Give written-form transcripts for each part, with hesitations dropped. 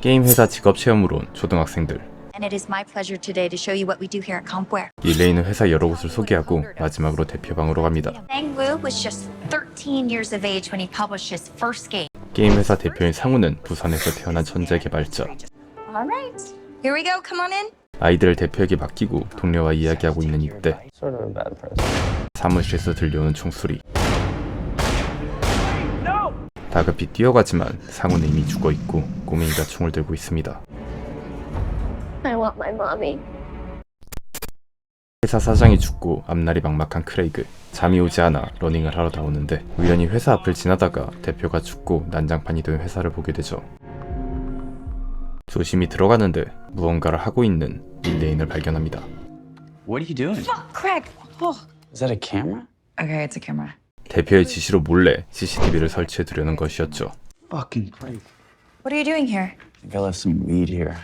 게임 회사 직업 체험으로 온 초등학생들. And it is my pleasure today to show you what we do here at Compware. 일레이는 회사 여러 곳을 소개하고 마지막으로 대표방으로 갑니다. Sang Woo was just 13 years of age when he published his first game. 게임 회사 대표인 상우는 부산에서 태어난 천재 개발자. Alright, here we go. Come on in. 아이들을 대표에게 맡기고 동료와 이야기하고 있는 이때 사무실에서 들려오는 총소리. 다급히 뛰어가지만 상우는 이미 죽어있고 꼬맹이가 총을 들고 있습니다. I want my mommy. 회사 사장이 죽고 앞날이 막막한 크레이그. 잠이 오지 않아 러닝을 하러 나오는데 우연히 회사 앞을 지나다가 대표가 죽고 난장판이 된 회사를 보게 되죠. 조심히 들어가는데 무언가를 하고 있는 일레인을 발견합니다. What are you doing? Craig. Oh. Is that a camera? Okay, it's a camera. 대표의 지시로 몰래 CCTV를 설치해 두려는 것이었죠. Fucking crazy. What are you doing here? I think I left some weed here.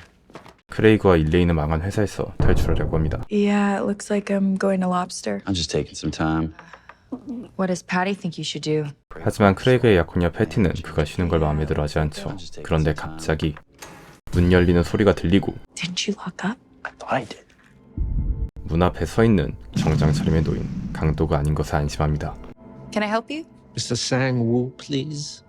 크레이그와 일레인은 망한 회사에서 탈출하려고 합니다. Yeah, it looks like I'm going to Lobster. I'm just taking some time. What does Patty think you should do? 하지만 크레이그의 약혼녀 패티는 그가 쉬는 걸 마음에 들어 하지 않죠. 그런데 갑자기 문 열리는 소리가 들리고 Didn't you lock up? I thought I did. 문 앞에 서 있는 정장 차림의 노인 강도가 아닌 것을 안심합니다. Can I help you? Mr. Sang-woo, please.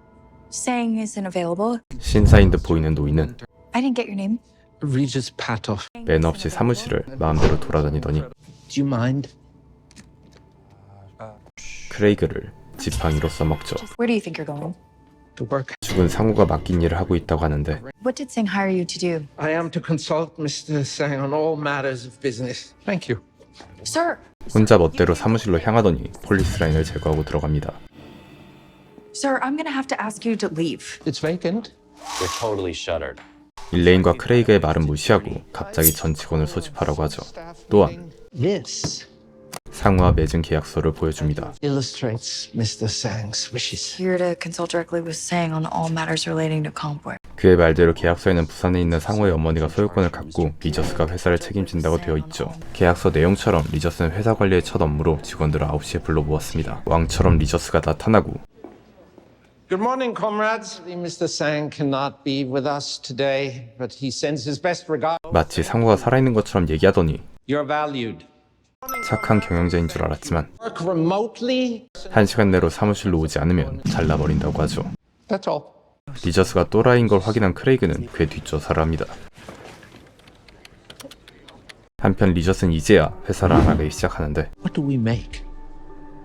Sang isn't available. 신사인 듯 보이는 노인은 I didn't get your name. Regis Patoff. 매너 없이 사무실을 마음대로 돌아다니더니 Do you mind? 크레이그를 지팡이로 써먹죠. Where do you think you're going? To work. 죽은 상우가 맡긴 일을 하고 있다고 하는데 What did Sang hire you to do? I am to consult Mr. Sang on all matters of business. Thank you. Sir! 혼자 멋대로 사무실로 향하더니 폴리스 라인을 제거하고 들어갑니다. Sir, I'm gonna have to ask you to leave. It's vacant. We're totally shuttered. 일레인과 크레이그의 말은 무시하고 갑자기 전 직원을 소집하라고 하죠. 또한 This 상우와 맺은 계약서를 보여줍니다. illustrates Mr. Sang's wishes. You're to consult directly with Sang on all matters relating to Compware. 그의 말대로 계약서에는 부산에 있는 상우의 어머니가 소유권을 갖고 리저스가 회사를 책임진다고 되어 있죠. 계약서 내용처럼 리저스는 회사 관리의 첫 업무로 직원들을 9시에 불러 모았습니다. 왕처럼 리저스가 나타나고 Good morning, comrades. Mr. Sang cannot be with us today, but he sends his best regards. 마치 상우가 살아있는 것처럼 얘기하더니 You're valued. 착한 경영자인 줄 알았지만 Work remotely. 1시간 내로 사무실로 오지 않으면 잘라버린다고 하죠. That's all. 리저스가 또라이인 걸 확인한 크레이그는 그의 뒷조사를 합니다. 한편 리저스는 이제야 회사를 알아가기 시작하는데 What do we make?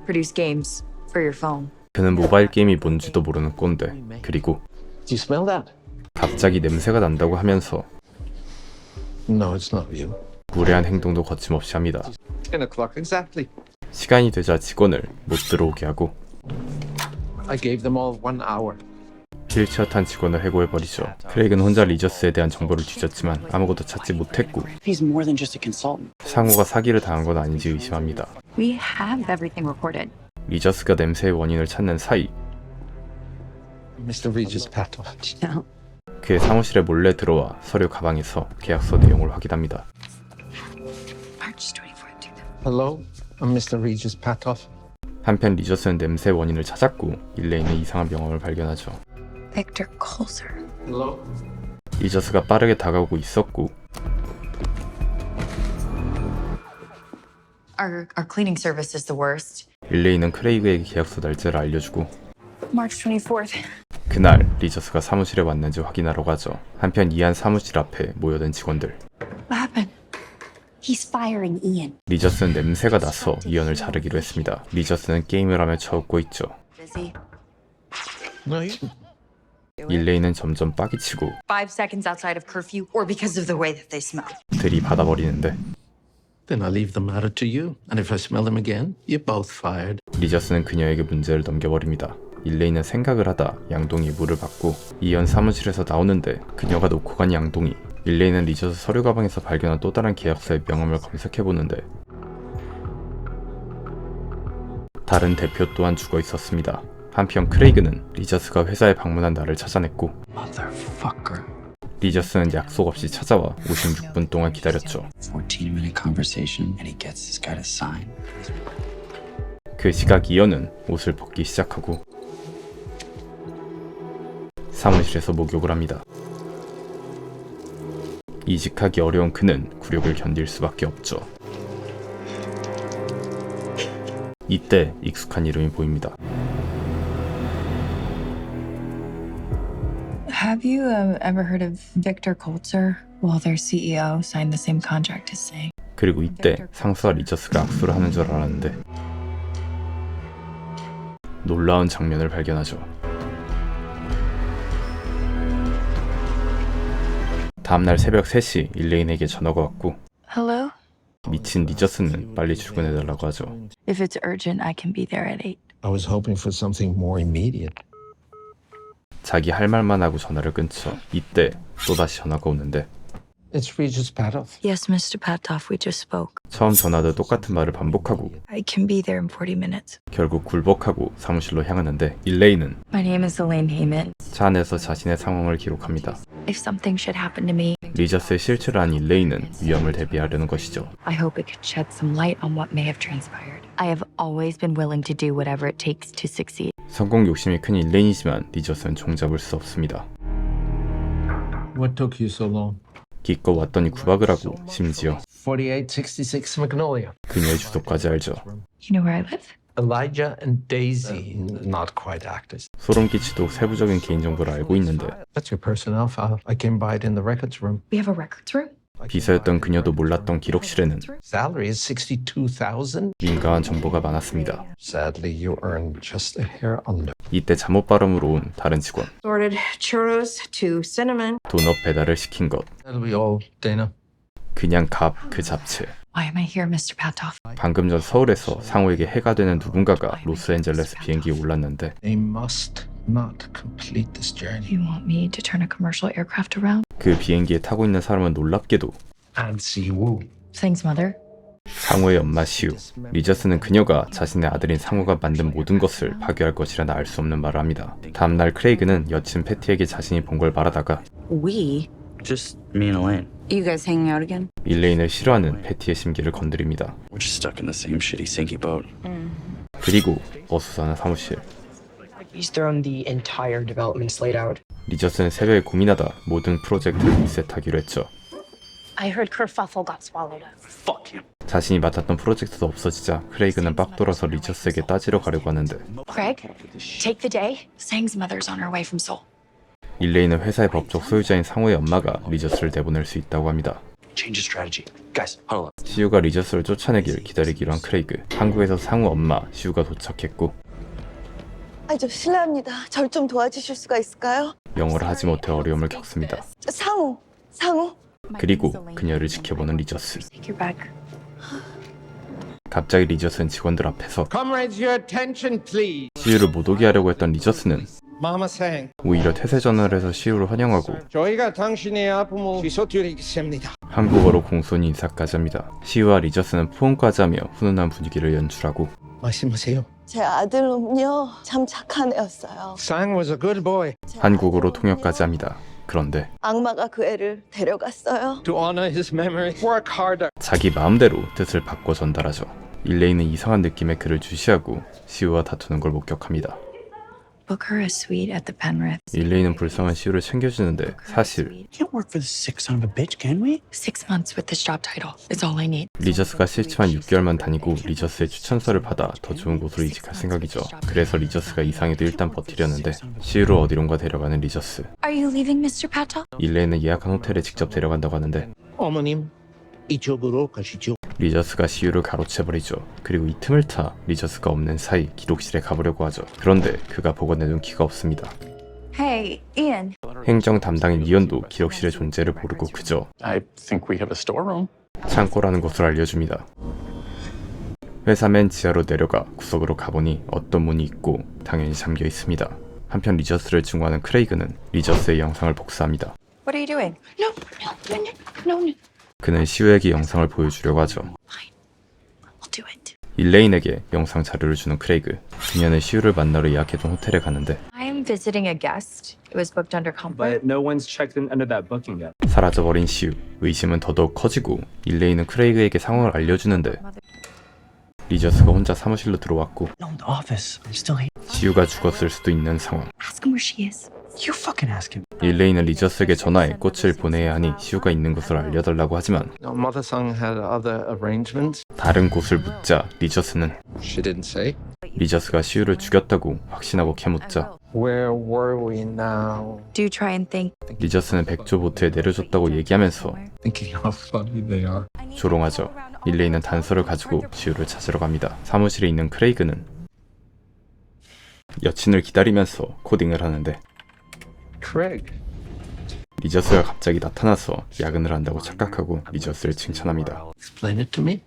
Produce games for your phone. 그는 모바일 게임이 뭔지도 모르는 꼰대. 그리고 Do you smell that? 갑자기 냄새가 난다고 하면서 No, it's not you. 무례한 행동도 거침없이 합니다. 10 o'clock exactly. 시간이 되자 직원을 못 들어오게 하고 I gave them all 1 hour. 휠체어 탄 직원을 해고해버리죠. 크레이그는 혼자 리저스에 대한 정보를 뒤졌지만 아무것도 찾지 못했고 He's more than just a consultant. 상우가 사기를 당한 건 아닌지 의심합니다. We have everything recorded. 리저스가 냄새의 원인을 찾는 사이 Mr. Regis Patoff. 그의 사무실에 몰래 들어와 서류 가방에서 계약서 내용을 확인합니다. March 24th. Hello, I'm Mr. Regis Patoff. 한편 리저스는 냄새의 원인을 찾았고 일레인은 이상한 명함을 발견하죠. Victor Colzer. Hello. 리저스가 빠르게 다가오고 있었고 Our cleaning service is the worst. 일레인은 크레이그에게 계약서 날짜를 알려주고 March 24th. 그날 리저스가 사무실에 왔는지 확인하러 가죠. 한편 이안 사무실 앞에 모여든 직원들. What happened? He's firing Ian. 리저스는 냄새가 나서 이언을 자르기로 했습니다. 리저스는 게임을 하며 쳐웃고 있죠. Busy. No, you. 일레인은 점점 빠기치고 5 seconds outside of curfew, or because of the way that they smell. 들이받아버리는데 Then I'll leave the matter to you. And if I smell them again, you're both fired. 리저스는 그녀에게 문제를 넘겨버립니다. 일레인은 생각을 하다 양동이의 물을 받고 이언 사무실에서 나오는데 그녀가 놓고 간 양동이. 일레인은 리저스 서류 가방에서 발견한 또 다른 계약서의 명함을 검색해보는데 다른 대표 또한 죽어 있었습니다. 한편 크레이그는 리저스가 회사에 방문한 날을 찾아냈고 Motherfucker. 리저스는 약속 없이 찾아와 56분 동안 기다렸죠. 14-minute conversation, and he gets this guy to sign. 그 시각 이언은 옷을 벗기 시작하고 사무실에서 목욕을 합니다. 이직하기 어려운 그는 굴욕을 견딜 수밖에 없죠. 이때 익숙한 이름이 보입니다. Have you ever heard of Victor Coltzer? Well, their CEO signed the same contract as Sang. 그리고 이때 상수와 리저스가 악수를 하는 줄 알았는데 놀라운 장면을 발견하죠. 다음날 새벽 3시 일레인에게 전화가 왔고 Hello? 미친 리저스는 빨리 출근해달라고 하죠. If it's urgent, I can be there at 8. I was hoping for something more immediate. 자기 할 말만 하고 전화를 끊죠. 이때 또다시 전화가 오는데 It's Regis Patoff. Yes, Mr. Patoff, we just spoke. 처음 전화도 똑같은 말을 반복하고 I can be there in 40 minutes. 결국 굴복하고 사무실로 향하는데 일레인은 My name is Elaine Heyman. 차 안에서 자신의 상황을 기록합니다. If something should happen to me, 리저스의 실체를 안 일레인은 위험을 대비하려는 것이죠. I hope it could shed some light on what may have transpired. I have always been willing to do whatever it takes to succeed. 성공 욕심이 큰 일레인이지만 리저스는 종잡을 수 없습니다. What took you so long? 기껏 왔더니 구박을 하고 심지어 4866 Magnolia. 그녀의 주소까지 알죠. You know where I live? Elijah and Daisy, not quite actors. 소름 끼치도록 세부적인 개인정보를 알고 있는데 That's your personnel file. I came by it in the records room. We have a records room. 비서였던 그녀도 몰랐던 기록실에는 Salary is 62,000. 민감한 정보가 많았습니다. Sadly, you earn just a hair under. 이때 잠옷 발음으로 온 다른 직원 Sorted churros to cinnamon. 도넛 배달을 시킨 것 That'll be all, Dana. 그냥 갑 그 잡채. Why am I here, Mr. Patoff? 방금 전 서울에서 상호에게 해가 되는 누군가가 로스앤젤레스 비행기에 올랐는데 They must not complete this journey. You want me to turn a commercial aircraft around? 그 비행기에 타고 있는 사람은 놀랍게도 And see Wu. Sang's mother? 상호의 엄마 시우. 리저스는 그녀가 자신의 아들인 상호가 만든 모든 것을 파괴할 것이라는 알 수 없는 말을 합니다. 다음날 크레이그는 여친 패티에게 자신이 본 걸 말하다가 We? Just me and Elaine. You guys hanging out again? 일레인을 싫어하는 패티의 심기를 건드립니다. We're just stuck in the same shitty sinky boat. 그리고 어수선한 사무실. He's thrown the entire development slate out. 리저스는 새벽에 고민하다 모든 프로젝트를 리셋하기로 했죠. I heard kerfuffle got swallowed up. Fuck him. 자신이 맡았던 프로젝트도 없어지자 크레이그는 빡 돌아서 리저스에게 따지러 가려고 하는데 Craig? Take the day? Sang's mother's on her way from Seoul. 일레인은 회사의 법적 소유자인 상호의 엄마가 리저스를 내보낼 수 있다고 합니다. Change of strategy. Guys, huddle up. 시우가 리저스를 쫓아내길 기다리기로 한 크레이그. 한국에서 상호 엄마 시우가 도착했고 저 실례합니다. 절 좀 도와주실 수가 있을까요? 영어를 하지 못해 어려움을 겪습니다. 상우. 그리고 그녀를 지켜보는 리저스. Take your bag. 갑자기 리저스는 직원들 앞에서 Comrades, your attention, please. 시우를 못 오게 하려고 했던 리저스는 Mama Sang. 오히려 태세 전환을 해서 시우를 환영하고 저희가 당신의 아픔을 씻어드리겠습니다. 한국어로 공손히 인사까지 합니다. 시우와 리저스는 포옹까지 하며 훈훈한 분위기를 연출하고 말씀하세요. 제 아들놈요. 참 착한 애였어요. Sang was a good boy. 한국어로 통역까지 합니다. 그런데 악마가 그 애를 데려갔어요. To honor his memory, work harder. 자기 마음대로 뜻을 바꿔 전달하죠. 일레인은 이상한 느낌의 그를 주시하고 시우와 다투는 걸 목격합니다. Book her a suite at the Penrith. 일레인은 불쌍한 시우를 챙겨주는데 사실 Can't work for the sick son of a bitch, can we? 6 months with this job title is all I need. 리저스가 싫지만 6개월만 다니고 리저스의 추천서를 받아 더 좋은 곳으로 이직할 생각이죠. 그래서 리저스가 이상해도 일단 버티려는데 시우를 어디론가 데려가는 리저스. Are you leaving, Mr. Patoff? 일레인은 예약한 호텔에 직접 데려간다고 하는데 어머님, 이쪽으로 가시죠. 리저스가 시우를 가로채버리죠. 그리고 이 틈을 타 리저스가 없는 사이 기록실에 가보려고 하죠. 그런데 그가 보관해둔 키가 없습니다. Hey, Ian. 행정 담당인 이언도 기록실의 존재를 모르고 그저 I think we have a storeroom. 창고라는 것을 알려줍니다. 회사 맨 지하로 내려가 구석으로 가보니 어떤 문이 있고 당연히 잠겨 있습니다. 한편 리저스를 증오하는 크레이그는 리저스의 영상을 복사합니다. What are you doing? No. 그는 시우에게 영상을 보여주려고 하죠. I'll do it. 일레인에게 영상 자료를 주는 크레이그. 그녀는 시우를 만나러 예약해둔 호텔에 가는데 I am visiting a guest. It was booked under comfort. But no one's checked in under that booking yet. 사라져버린 시우. 의심은 더더욱 커지고 일레인은 크레이그에게 상황을 알려주는데 리저스가 혼자 사무실로 들어왔고 No, in the office. I'm still here. 시우가 죽었을 수도 있는 상황. Ask him where she is. You fucking ask him. 일레인은 리저스에게 전화해 꽃을 보내야 하니 시우가 있는 곳을 알려달라고 하지만 No, Mother Sung had other arrangements. 다른 곳을 묻자 리저스는 She didn't say. 리저스가 시우를 죽였다고 확신하고 캐묻자 Where were we now? Do try and think. 리저스는 백조 보트에 내려줬다고 얘기하면서 Thinking how funny they are. 조롱하죠. 일레인은 단서를 가지고 시우를 찾으러 갑니다. 사무실에 있는 크레이그는 여친을 기다리면서 코딩을 하는데 Craig. 리저스가 갑자기 나타나서 야근을 한다고 착각하고 리저스를 칭찬합니다. Explain it to me.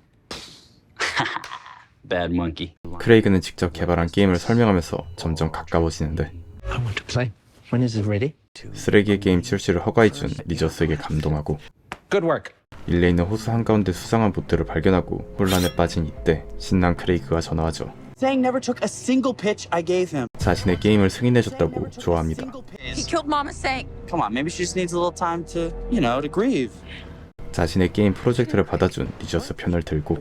Bad monkey. 크레이그는 직접 개발한 게임을 설명하면서 점점 가까워지는데 I want to play. When is it ready? 쓰레기의 게임 출시를 허가해준 리저스에게 감동하고 Good work. 일레인은 호수 한가운데 수상한 보트를 발견하고 혼란에 빠진 이때 신난 크레이그가 전화하죠. Sang never took a single pitch I gave him. 자신의 게임을 승인해줬다고 좋아합니다. He killed Mama Sang. Come on, maybe she just needs a little time to, to grieve. 자신의 게임 프로젝트를 받아준 리저스 편을 들고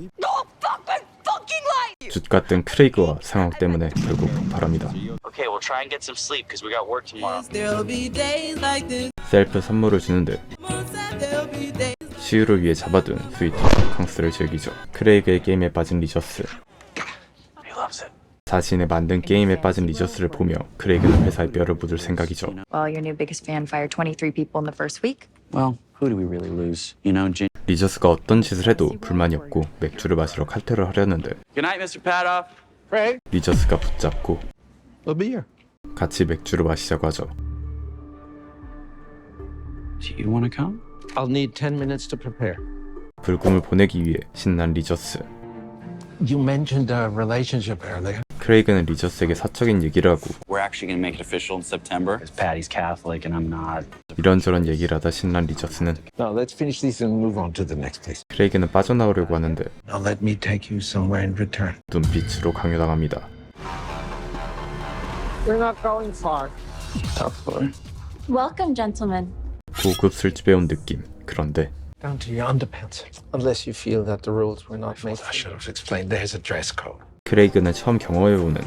쭌 같은 크레이그와 상황 때문에 결국 폭발합니다. Okay, we'll try and get some sleep because we got work tomorrow. 셀프 선물을 주는데 시우를 위해 잡아둔 스위트 캉스를 즐기죠. 크레이그의 게임에 빠진 리저스. He loves it. 자신의 만든 게임에 빠진 리저스를 보며 크레이그는 회사에 뼈를 묻을 생각이죠. Well, your new biggest fan fired 23 people in the first week. Well, who do we really lose? 리저스가 어떤 짓을 해도 불만이 없고 맥주를 마시러 칼퇴를 하려는데 Good night, Mr. Padoff. Craig. 리저스가 붙잡고 A beer. 같이 맥주를 마시자고 하죠. Do you want to come? I'll need 10 minutes to prepare. 불금을 보내기 위해 신난 리저스. You mentioned a relationship earlier. 크레이그는 리저스에게 사적인 얘기를 하고 We're actually going to make it official in September. Because Patty's Catholic and I'm not. 이런저런 얘기를 하다 신난 리저스는 Now let's finish these and move on to the next place. 크레이그는 빠져나오려고 하는데 Now let me take you somewhere in return. 눈빛으로 강요당합니다. We're not going far. Tough boy. Welcome, gentlemen. 고급 술집에 온 느낌. 그런데 Down to your underpants. Unless you feel that the rules were not made. I should have explained. There's a dress code. 크레이그는 처음 경험해보는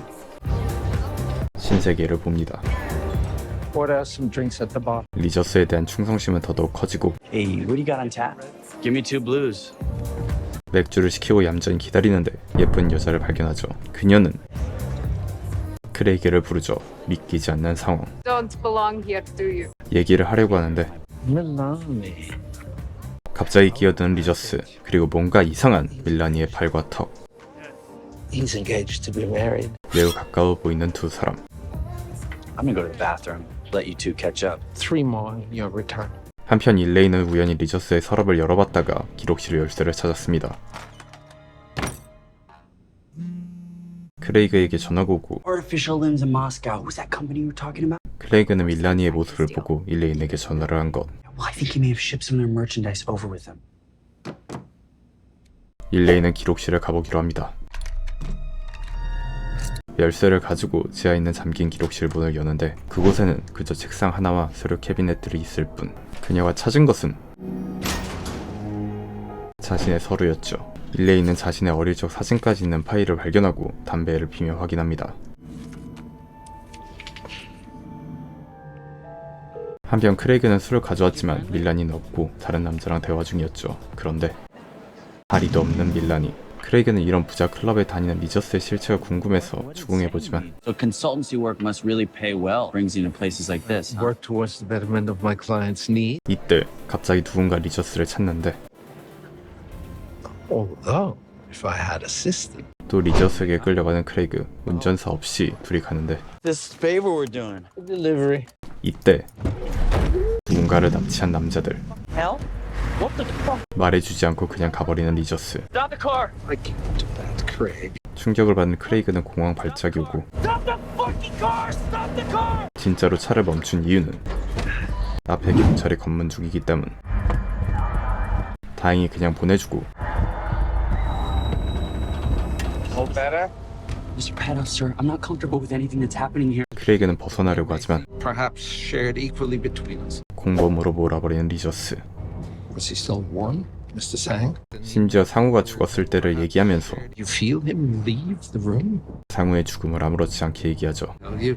신세계를 봅니다. Order some drinks at the bar. 리저스에 대한 충성심은 더더욱 커지고 Hey, what do you got on tap? Give me 2 blues. 맥주를 시키고 얌전히 기다리는데 예쁜 여자를 발견하죠. 그녀는 크레이그를 부르죠. 믿기지 않는 상황. Don't belong here, do you? 얘기를 하려고 하는데 Milani. 갑자기 끼어드는 리저스, 그리고 뭔가 이상한 밀라니의 팔과 턱. He's engaged to be married. 매우 가까워 보이는 두 사람. I'm going to go to the bathroom. Let you two catch up. 3 more in your return. 한편 일레인은 우연히 리저스의 서랍을 열어봤다가 기록실 열쇠를 찾았습니다. 크레이그에게 전화가 오고 Artificial limbs in Moscow. Who's that company you were talking about? 크레이그는 밀라니의 모습을 보고 일레인에게 전화를 한 것. Well, I think he may have shipped some of their merchandise over with him. 일레인은 기록실을 가보기로 합니다. 열쇠를 가지고 지하에 있는 잠긴 기록실 문을 여는데 그곳에는 그저 책상 하나와 서류 캐비넷들이 있을 뿐. 그녀가 찾은 것은 자신의 서류였죠. 일레인은 자신의 어릴 적 사진까지 있는 파일을 발견하고 담배를 피며 확인합니다. 한편 크레이그는 술을 가져왔지만 밀라니는 없고 다른 남자랑 대화 중이었죠. 그런데 다리도 없는 밀라니. 크레이그는 이런 부자 클럽에 다니는 리저스의 실체가 궁금해서 추궁해보지만 So consultancy work must really pay well. Brings you to places like this. Huh? Work towards the betterment of my client's need. 이때 갑자기 누군가 리저스를 찾는데 Although, if I had assisted. 또 리저스에게 끌려가는 크레이그. 운전사 없이 둘이 가는데 This favor we're doing. Delivery. 이때 누군가를 납치한 남자들. Hell? What the fuck? 말해주지 않고 그냥 가버리는 리저스. Stop the car! I can't do that, Craig. 충격을 받은 크레이그는 공황 발작이 오고 Stop the fucking car! Stop the car! 진짜로 차를 멈춘 이유는 앞에 경찰이 검문 중이기 때문. 다행히 그냥 보내주고 All better? Mr. Padoff, sir, I'm not comfortable with anything that's happening here. 크레이그는 벗어나려고 하지만 Perhaps shared equally between us. 공범으로 몰아버리는 리저스. Was he still warm? Mr. Sang. 심지어 상우가 죽었을 때를 얘기하면서 You feel him leave the room? 상우의 죽음을 아무렇지 않게 얘기하죠. You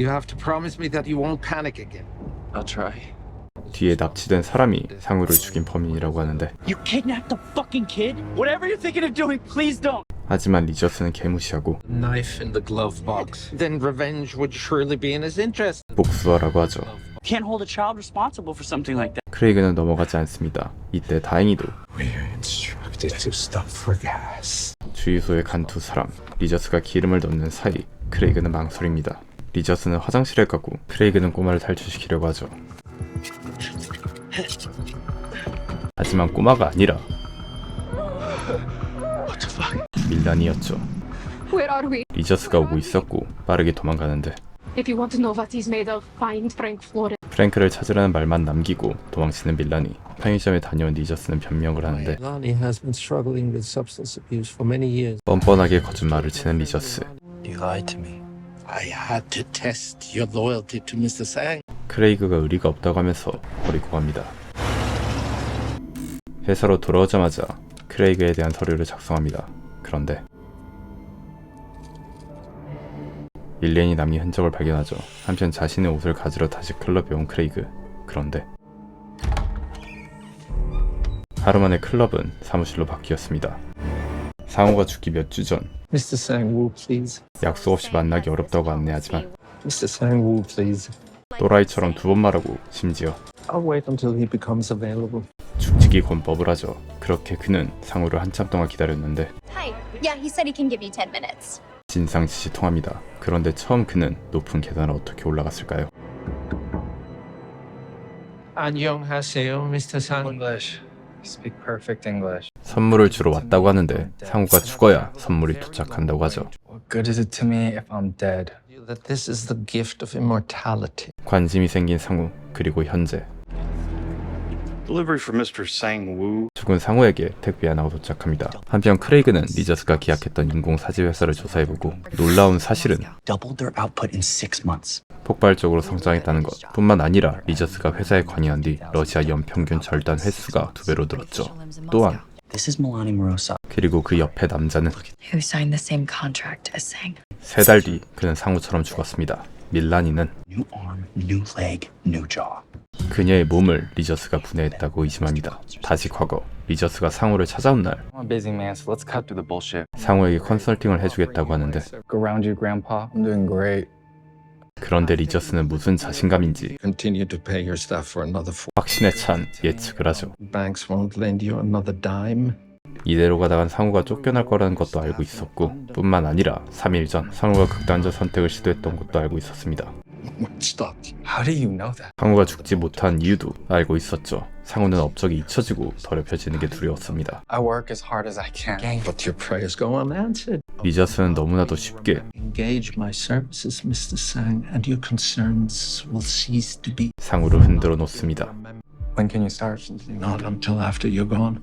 have to promise me that you won't panic again. I'll try. 뒤에 납치된 사람이 상우를 죽인 범인이라고 하는데 You kidnapped the fucking kid? Whatever you're thinking of doing, please don't. 하지만 리저스는 개무시하고 Knife in the glove box. Then revenge would surely be in his interest. 복수하라고 하죠. Can't hold a child responsible for something like that. 크레이그는 넘어가지 않습니다. 이때 다행히도 We're instructed to stop for gas. 주유소에 간 두 사람, 리저스가 기름을 넣는 사이 크레이그는 망설입니다. 리저스는 화장실에 가고 크레이그는 꼬마를 탈출시키려고 하죠. 하지만 꼬마가 아니라 밀란이었죠. Where are we? 리저스가 오고 있었고 빠르게 도망가는데 If you want to know what he's made of, find Frank Flores. 프랭크를 찾으라는 말만 남기고 도망치는 밀란이. 편의점에 다녀온 리저스는 변명을 하는데 Lonnie has been struggling with substance abuse for many years. 뻔뻔하게 거짓말을 치는 리저스. You lied to me. I had to test your loyalty to Mr. Sang. 크레이그가 의리가 없다고 하면서 버리고 갑니다. 회사로 돌아오자마자 크레이그에 대한 서류를 작성합니다. 그런데 일렌이 남긴 흔적을 발견하죠. 한편 자신의 옷을 가지러 다시 클럽에 온 크레이그. 그런데 하루 만에 클럽은 사무실로 바뀌었습니다. 상호가 죽기 몇 주 전 Mr. Sang Woo, please. 약속 없이 만나기 어렵다고 안내하지만 Mr. Sang Woo, please. 또라이처럼 두 번 말하고 심지어 I'll wait until he becomes available. 죽치기 권법을 하죠. 그렇게 그는 상우를 한참 동안 기다렸는데 Hi. Yeah, he said he can give you 10 minutes. 진상짓이 통합니다. 그런데 처음 그는 높은 계단을 어떻게 올라갔을까요? 안녕하세요, Mr. Sang. English. Speak perfect English. 선물을 주러 왔다고 하는데 상우가 죽어야 선물이 도착한다고 하죠. What good is it to me if I'm dead? That this is the gift of immortality. 관심이 생긴 상우, 그리고 현재 Delivery for Mr. Sang Woo. 죽은 상우에게 택배 하나가 도착합니다. 한편 크레이그는 리저스가 계약했던 인공사지 회사를 조사해보고 놀라운 사실은 Doubled their output in 6 months. 폭발적으로 성장했다는 것 뿐만 아니라 리저스가 회사에 관여한 뒤 러시아 연평균 절단 횟수가 2배로 늘었죠. 또한 This is Milani Morosa. 그리고 그 옆에 남자는 Who signed the same contract as Sang? 3달 뒤 그는 상우처럼 죽었습니다. 밀라니는 New arm, new leg, new jaw. 그녀의 몸을 리저스가 분해했다고 의심합니다. 다시 과거, 리저스가 상우를 찾아온 날 I'm a busy man, so let's cut through the bullshit. 상우에게 컨설팅을 해주겠다고 하는데 Go around you, Grandpa. I'm doing great. 그런데 리저스는 무슨 자신감인지 Continue to pay your staff for another 4. 확신에 찬 예측을 하죠. Banks won't lend you another dime. 이대로 가다간 상우가 쫓겨날 거라는 것도 알고 있었고 뿐만 아니라 3일 전 상우가 극단적 선택을 시도했던 것도 알고 있었습니다. What stopped you? How do you know that? 상우가 죽지 못한 이유도 알고 있었죠. 상우는 업적이 잊혀지고 더럽혀지는 게 두려웠습니다. I work as hard as I can. But your prayers go unanswered. 리저스는 너무나도 쉽게 Engage my services, Mr. Sang, and your concerns will cease to be. 상우를 흔들어 놓습니다. When can you start? Not until after you're gone.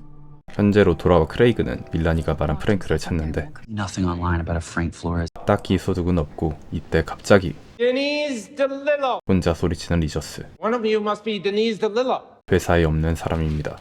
현재로 돌아와 크레이그는 밀라니가 말한 프랭크를 찾는데 Nothing online about a Frank Flores. 딱히 소득은 없고 이때 갑자기 Denise DeLillo. 혼자 소리치는 리저스. One of you must be Denise DeLillo. 회사에 없는 사람입니다.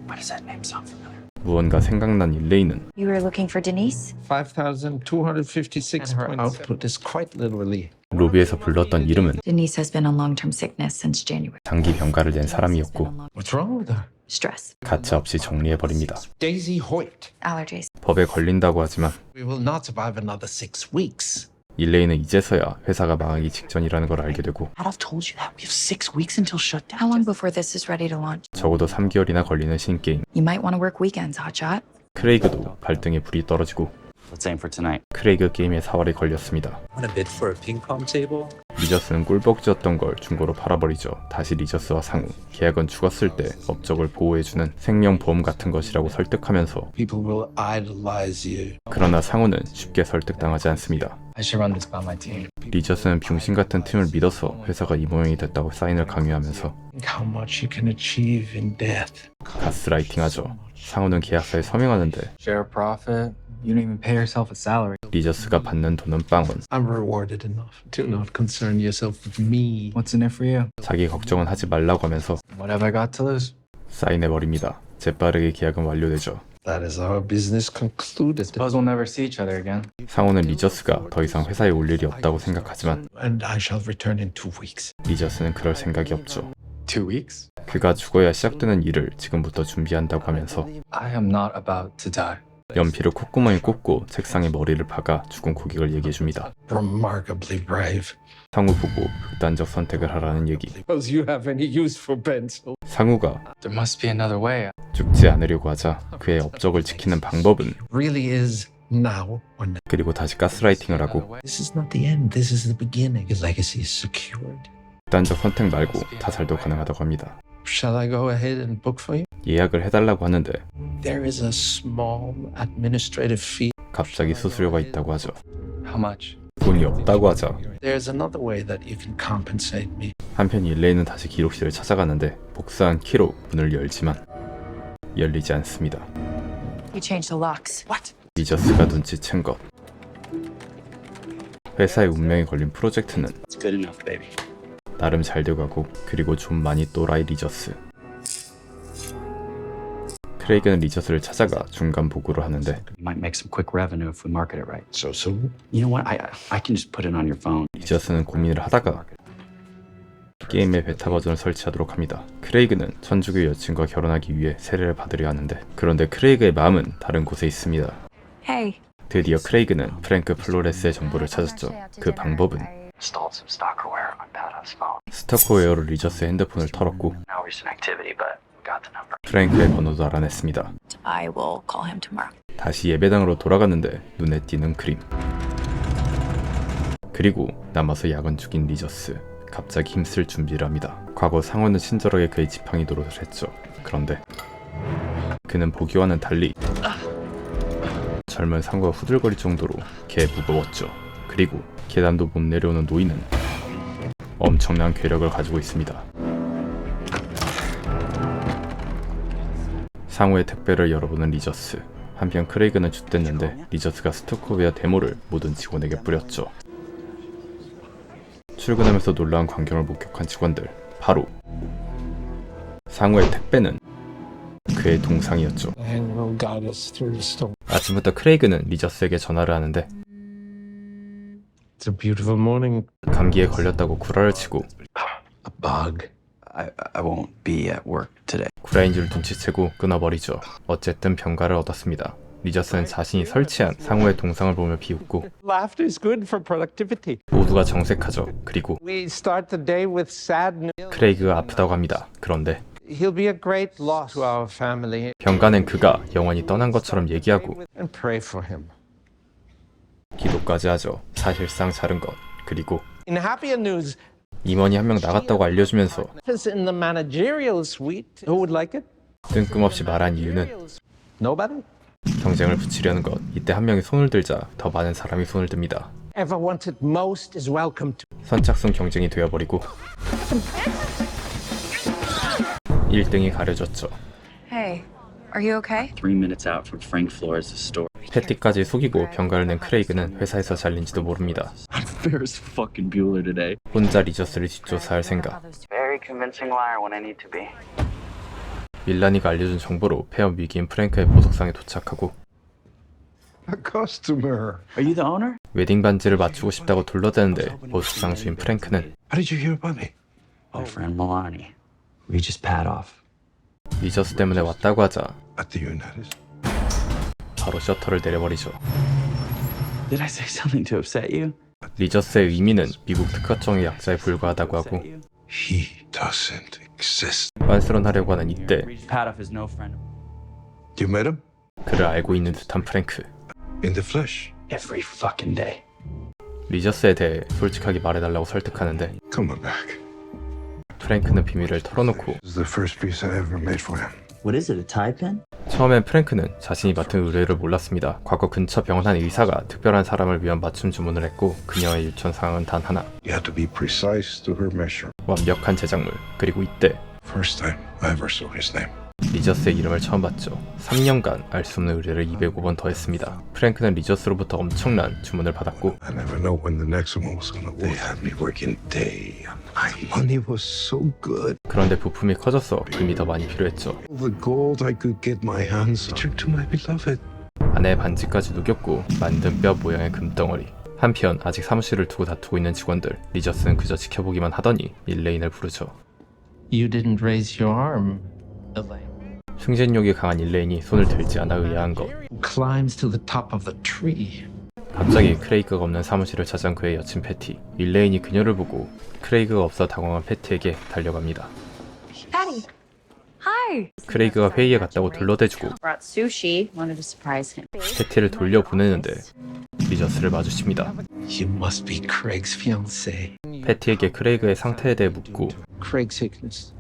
Why does that name sound familiar? 무언가 생각난 일레이는 You were looking for Denise? 5,256 Her output is quite literally. 로비에서 불렀던 이름은 Denise has been on long-term sickness since January. 장기 병가를 낸 사람이었고 What's wrong with her? Stress, 가차 없이 정리해버립니다. Daisy Hoyt. Allergies. 법에 걸린다고 하지만 We will not survive another 6 weeks. 일레이는 이제서야 회사가 망하기 직전이라는 걸 알게 되고 I'd have told you that. We have 6 weeks until shutdown. How long before this is ready to launch? 적어도 3개월이나 걸리는 신게임. You might want to work weekends, hotshot. 크레이그도 발등에 불이 떨어지고 Let's aim for tonight. 크레이그 게임에 사활이 걸렸습니다. Want a bid for a ping pong table? 리저스는 꿀벅지였던 걸 중고로 팔아버리죠. 다시 리저스와 상우, 계약은 죽었을 때 업적을 보호해주는 생명보험 같은 것이라고 설득하면서 People will idolize you. 그러나 상우는 쉽게 설득당하지 않습니다. I should run this by my team. 리저스는 병신 같은 팀을 믿어서 회사가 이 모양이 됐다고 사인을 강요하면서 How much you can achieve in death. 가스라이팅하죠. 상우는 계약서에 서명하는데 Share a profit. You don't even pay yourself a salary. 리저스가 받는 돈은 빵원. I'm rewarded enough. Do not concern yourself with me. What's in it for you? 자기 걱정은 하지 말라고 하면서 What have I got to lose? 사인해버립니다. 재빠르게 계약은 완료되죠. That is our business concluded. Suppose we'll never see each other again. 상호는 리저스가 더 이상 회사에 올 일이 없다고 생각하지만 And I shall return in 2 weeks. 리저스는 그럴 생각이 없죠. 2 weeks? 그가 죽어야 시작되는 일을 지금부터 준비한다고 하면서 I am not about to die. 연필을 콧구멍에 꽂고 책상에 머리를 박아 죽은 고객을 얘기해줍니다. Remarkably brave. 상우 보고 극단적 선택을 하라는 얘기. Suppose you have any use for pencil. 상우가 There must be another way. 죽지 않으려고 하자 그의 업적을 지키는 방법은 Really is now or never. 그리고 다시 가스라이팅을 하고 This is not the end. This is the beginning. His legacy is secured. 극단적 선택 말고 타살도 가능하다고 합니다. Shall I go ahead and book for you? 예약을 해달라고 하는데 There is a small administrative fee. 갑자기 수수료가 있다고 하죠. How much? 돈이 없다고 하자 There's another way that you can compensate me. 한편 일레이는 다시 기록실을 찾아가는데 복사한 키로 문을 열지만 열리지 않습니다. You changed the locks. 리저스가 눈치챈 것. 회사의 운명에 걸린 프로젝트는 It's good enough, baby. 나름 잘 돼가고 그리고 좀 많이 또라이 리저스. 크레이그는 리저스를 찾아가 중간 보고를 하는데 We might make some quick revenue if we market it right. So soon? You know what? I can just put it on your phone. 리저스는 고민을 하다가 게임의 베타 버전을 설치하도록 합니다. 크레이그는 천주교 여친과 결혼하기 위해 세례를 받으려 하는데 그런데 크레이그의 마음은 다른 곳에 있습니다. Hey. 드디어 크레이그는 프랭크 플로레스의 정보를 찾았죠. 그 방법은 Installed some stalkerware on Paddock's phone. 스토커웨어로 리저스의 핸드폰을 털었고 No recent activity, but we got the number. 프랭크의 번호도 알아냈습니다. I will call him tomorrow. 다시 예배당으로 돌아갔는데 눈에 띄는 그림. 그리고 남아서 야근 중인 리저스. 갑자기 힘쓸 준비를 합니다. 과거 상호는 친절하게 그의 지팡이 노릇을 했죠. 그런데 그는 보기와는 달리 젊은 상호가 후들거릴 정도로 개 무거웠죠. 그리고 계단도 못 내려오는 노인은 엄청난 괴력을 가지고 있습니다. 상호의 택배를 열어보는 리저스. 한편 크레이그는 쭌댔는데 리저스가 스토커웨어 데모를 모든 직원에게 뿌렸죠. 출근하면서 놀라운 광경을 목격한 직원들. 바로 상호의 택배는 그의 동상이었죠. And will guide us through the storm. 아침부터 크레이그는 리저스에게 전화를 하는데 It's a beautiful morning. 감기에 걸렸다고 구라를 치고 A bug. I won't be at work today. 구라인 줄 눈치채고 끊어버리죠. 어쨌든 병가를 얻었습니다. 리저스는 자신이 설치한 상호의 동상을 보며 비웃고 Laughter is good for productivity. 모두가 정색하죠. 그리고 We start the day with sad news. 크레이그가 아프다고 합니다. 그런데 He'll be a great loss to our family. 병가는 그가 영원히 떠난 것처럼 얘기하고 And pray for him. 기도까지 하죠. 사실상 자른 것. 그리고 In happier news, 임원이 한 명 나갔다고 알려주면서 office in the managerial suite. Who would like it? 뜬금없이 말한 이유는 Nobody? 경쟁을 붙이려는 것. 이때 한 명이 손을 들자 더 많은 사람이 손을 듭니다. Ever wanted most is welcome to. 선착순 경쟁이 되어버리고 1등이 가려졌죠. Hey, are you okay? 3 minutes out from Frank Flores' store. 패티까지 속이고 병가를 낸 크레이그는 회사에서 잘린지도 모릅니다. I'm Ferris fucking Bueller today. 혼자 리저스를 뒷조사할 생각. Very convincing liar when I need to be. 밀라니가 알려준 정보로 폐업 위기인 프랭크의 보석상에 도착하고 A customer. Are you the owner? 웨딩 반지를 맞추고 싶다고 둘러대는데 보석상 주인 프랭크는 How did you hear about me? My friend Milani. We just pad off. 리저스 때문에 왔다고 하자 At the United. 바로 셔터를 내려버리죠. Did I say something to upset you? 리저스의 의미는 미국 특허청의 약자에 불과하다고 하고 He doesn't exist. 빤스런하려고 하는 이때 Padoff is no friend. You met him? 그를 알고 있는 듯한 프랭크. In the flesh? Every fucking day. 리저스에 대해 솔직하게 말해달라고 설득하는데 Come on back. 프랭크는 비밀을 털어놓고 This is the first piece I ever made for him. What is it, a tie pin? 처음엔 프랭크는 자신이 맡은 의뢰를 몰랐습니다. 과거 근처 병원 한 의사가 특별한 사람을 위한 맞춤 주문을 했고 그녀의 유천 상황은 단 하나. You had to be precise to her measure. 완벽한 제작물. 그리고 이때 First time I ever saw his name. 리저스의 이름을 처음 봤죠. 3년간 알 수 없는 의뢰를 205번 더 했습니다. 프랭크는 리저스로부터 엄청난 주문을 받았고 I never know when the next one was gonna They had me working day and night. Money was so good. 그런데 부품이 커져서 금이 더 많이 필요했죠. The gold I could get my hands on. To my beloved. 아내의 반지까지 녹였고 만든 뼈 모양의 금덩어리. 한편 아직 사무실을 두고 다투고 있는 직원들, 리저스는 그저 지켜보기만 하더니 일레인을 부르죠. You didn't raise your arm, Elaine. 흉신욕이 강한 일레인이 손을 들지 않아 의아한 것. Climbs to the top of the tree. 갑자기 크레이그가 없는 사무실을 찾아온 그의 여친 패티. 일레인이 그녀를 보고 크레이그가 없어 당황한 패티에게 달려갑니다. Patty. Hi. 크레이그가 회의에 갔다고 둘러대주고 Brought sushi. Wanted to surprise him. 패티를 돌려보내는데 리저스를 마주칩니다. You must be Craig's fiancée. 패티에게 크레이그의 상태에 대해 묻고 Craig's sickness.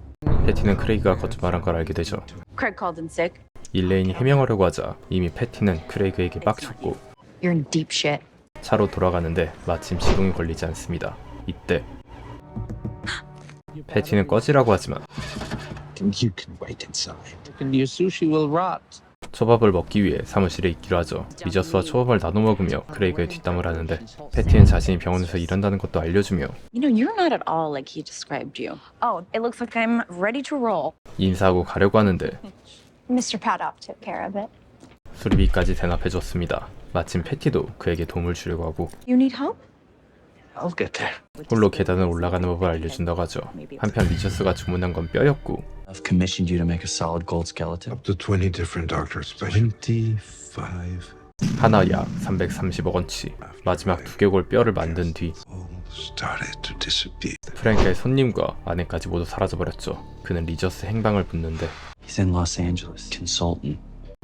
패티는 크레이그가 거짓말한 걸 알게 되죠. Craig called in sick. 일레인이 해명하려고 하자 이미 패티는 크레이그에게 빡쳤고 You're in deep shit. 차로 돌아가는데 마침 시동이 걸리지 않습니다. 이때 패티는 꺼지라고 하지만 You can wait inside. And your sushi will rot. 초밥을 먹기 위해 사무실에 있기로 하죠. 리저스와 초밥을 나눠 먹으며 크레이그의 뒷담을 하는데 패티는 자신이 병원에서 일한다는 것도 알려주며 You know, you're not at all like he described you. Oh, it looks like I'm ready to roll. 인사하고 가려고 하는데 Mr. Paddock took care of it. 수리비까지 대납해줬습니다. 마침 패티도 그에게 도움을 주려고 하고 You need help? I'll get there. 홀로 계단을 올라가는 법을 알려준다고 하죠. 한편 리저스가 주문한 건 뼈였고 I've commissioned you to make a solid gold skeleton. Up to 20 different doctors. 25. 하나 약 330억 원치. 마지막 두개골 뼈를 만든 뒤 All started to disappear. 프랭크의 손님과 아내까지 모두 사라져버렸죠. 그는 리저스 행방을 묻는데 He's in Los Angeles, consultant.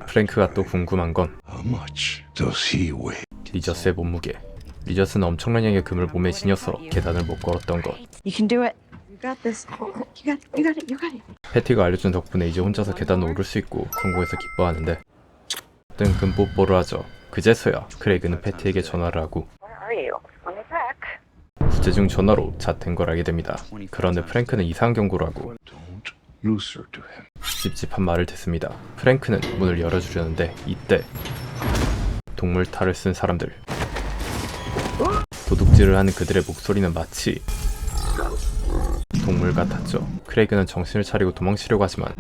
프랭크가 또 궁금한 건 How much does he weigh? 리저스의 몸무게. 리저스는 엄청난 양의 금을 몸에 지녀서 계단을 못 걸었던 것. You can do it. You got this. You got it. You got it. You got it. 패티가 알려준 덕분에 이제 혼자서 계단을 오를 수 있고 성공해서 기뻐하는데 뜬금 뽀뽀를 하죠. 그제서야 크레이그는 패티에게 전화를 하고 부재 중 전화로 잣된 걸 알게 됩니다. 그런데 프랭크는 이상한 경고를 하고 Don't lose her to him. 찝찝한 말을 듣습니다. 프랭크는 문을 열어주려는데 이때 동물 탈을 쓴 사람들. 도둑질을 하는 그들의 목소리는 마치 동물 같았죠. 크레이그는 정신을 차리고 도망치려고 하지만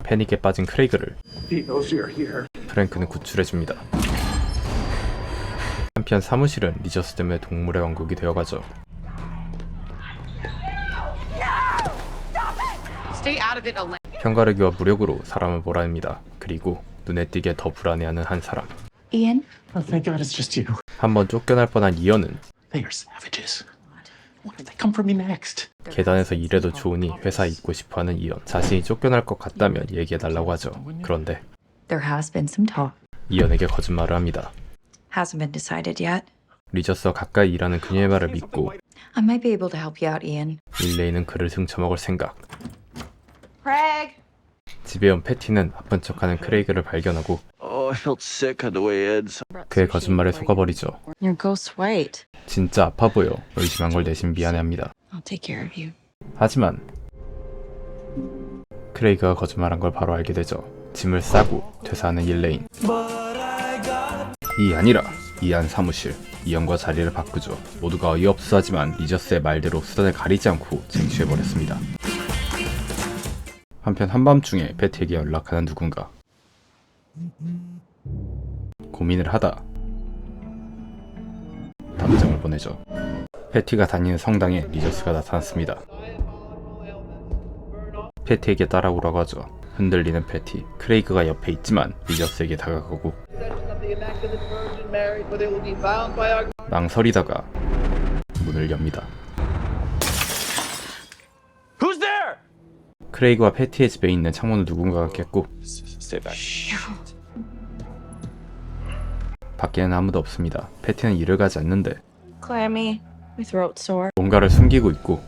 패닉에 빠진 크레이그를 프랭크는 구출해줍니다. 한편 사무실은 리저스 때문에 동물의 왕국이 되어가죠. Stay out of it, Elaine. 편가르기와 무력으로 사람을 몰아냅니다. 그리고 눈에 띄게 더 불안해하는 한 사람. Ian? Oh, thank God it's just you. 한번 쫓겨날 뻔한 이언은 They are savages. What if they come for me next? 계단에서 일해도 좋으니 회사에 있고 싶어하는 이언. 자신이 쫓겨날 것 같다면 얘기해달라고 하죠. 그런데 There has been some talk. 이언에게 거짓말을 합니다. Hasn't been decided yet. 리저스와 가까이 일하는 그녀의 말을 믿고 I might be able to help you out, Ian. 일레이는 그를 등쳐먹을 생각. Craig. 집에 온 패티는 아픈 척하는 크레이그를 발견하고 Oh, I felt sick on the way in. 그의 거짓말에 속아버리죠. Your ghost's white. 진짜 아파 보여 의심한 걸 대신 미안해합니다. I'll take care of you. 하지만 크레이그가 거짓말한 걸 바로 알게 되죠. 짐을 싸고 퇴사하는 일레인. 이 아니라 이안 사무실. 이안과 자리를 바꾸죠. 모두가 어이없어하지만 리저스의 말대로 수단을 가리지 않고 쟁취해버렸습니다. 한편 한밤중에 패티에게 연락하는 누군가. 고민을 하다 답장을 보내죠. 패티가 다니는 성당에 리저스가 나타났습니다. 패티에게 따라오라고 하죠. 흔들리는 패티. 크레이그가 옆에 있지만 리저스에게 다가가고 망설이다가 문을 엽니다. Who's there? 크레이그와 패티의 집에 있는 창문을 누군가가 깼고 Stay back. 밖에는 아무도 없습니다. 패티는 일을 가지 않는데 Clammy. My throat's sore. 뭔가를 숨기고 있고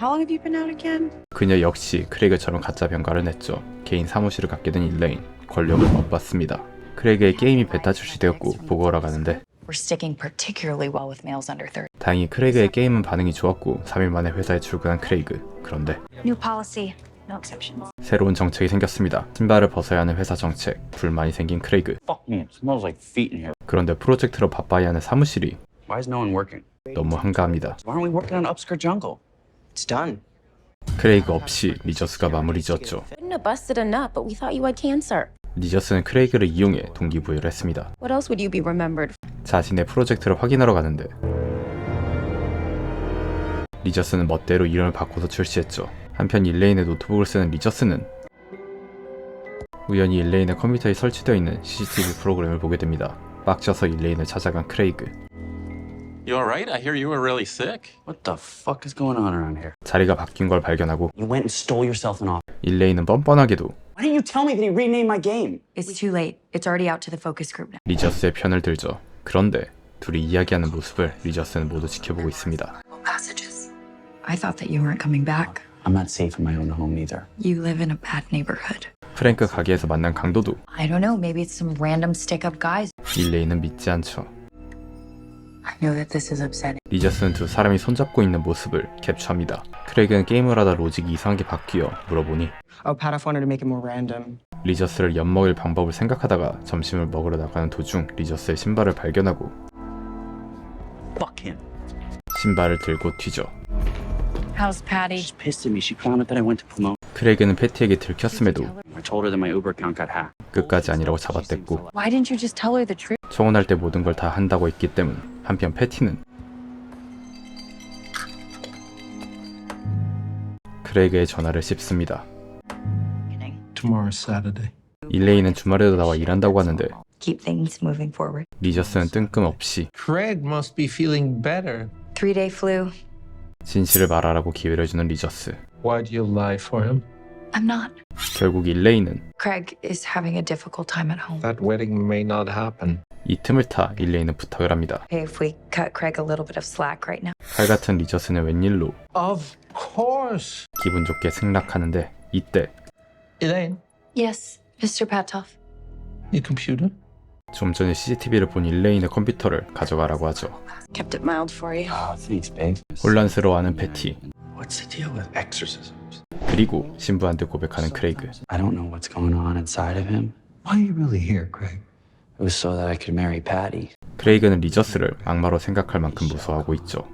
How long have you been out again? 그녀 역시 크레이그처럼 가짜 병가를 냈죠. 개인 사무실을 갖게 된 일레인. 권력을 맛봤습니다. 크레이그의 게임이 베타 출시되었고 보고하러 가는데 We're sticking particularly well with males under 30. 다행히 크레이그의 게임은 반응이 좋았고 3일 만에 회사에 출근한 크레이그. 그런데 New policy, no exceptions. 새로운 정책이 생겼습니다. 신발을 벗어야 하는 회사 정책. 불만이 생긴 크레이그. Fuck me, it smells like feet in here. 그런데 프로젝트로 바빠야 하는 사무실이 Why is no one working? 너무 한가합니다. Why aren't we working on Upskirt Jungle? It's done. 크레이그 없이 리저스가 마무리 지었죠. Couldn't have busted a nut, but we thought you had cancer. 리저스는 크레이그를 이용해 동기부여를 했습니다. What else would you be remembered? 자신의 프로젝트를 확인하러 가는데 리저스는 멋대로 이름을 바꿔서 출시했죠. 한편 일레인의 노트북을 쓰는 리저스는 우연히 일레인의 컴퓨터에 설치되어 있는 CCTV 프로그램을 보게 됩니다. 빡쳐서 일레인을 찾아간 크레이그. You alright? I hear you were really sick. What the fuck is going on around here? 자리가 바뀐 걸 발견하고 You went and stole yourself an office. 일레인은 뻔뻔하게도 Why didn't you tell me that he renamed my game? It's too late. It's already out to the focus group now. 리저스의 편을 들죠. 그런데 둘이 이야기하는 모습을 리저스는 모두 지켜보고 있습니다. Passages. I thought that you weren't coming back. I'm not safe in my own home either. You live in a bad neighborhood. 프랭크 가게에서 만난 강도도 I don't know, maybe it's some random stick-up guys. 일레인은 믿지 않죠. I know that this is upsetting. 리저스는 두 사람이 손잡고 있는 모습을 캡처합니다. 크레이그는 게임을 하다 로직이 이상하게 바뀌어 물어보니 Oh, Pat, I wanted to make it more random. 리저스를 엿먹일 방법을 생각하다가 점심을 먹으러 나가는 도중 리저스의 신발을 발견하고 Fuck him. 신발을 들고 튀죠. How's Patty? She's pissed at me. She found out that I went to Pomona. 크레이그는 패티에게 들켰음에도 I told her that my Uber account got hacked. 끝까지 아니라고 잡아댔고 Why didn't you just tell her the truth? 청혼할 때 모든 걸 다 한다고 했기 때문. 한편 패티는 크레이그의 전화를 씹습니다. Tomorrow's Saturday. 일레인은 주말에도 나와 일한다고 하는데 Keep things moving forward. 리저스는 뜬금없이 Craig must be feeling better. 3-day flu. 진실을 말하라고 기회를 주는 리저스. Why'd you lie for him? I'm not. 결국 일레인은 Craig is having a difficult time at home. That wedding may not happen. 이 틈을 타 일레인은 부탁을 합니다. Hey, if we cut Craig a little bit of slack right now. 칼 같은 리저스는 웬일로 Of course. 기분 좋게 승낙하는데 이때 Elaine, Yes, Mr. Patoff. your computer? 좀 전에 CCTV를 본 일레인의 컴퓨터를 가져가라고 하죠. Kept it mild for you. Oh, thanks, babe. 혼란스러워하는 패티. What's the deal with exorcisms? 그리고 신부한테 고백하는 크레이그. I don't know what's going on inside of him. Why are you really here, Craig? It was so that I could marry Patty. 크레이그는 리저스를 악마로 생각할 만큼 무서워하고 있죠.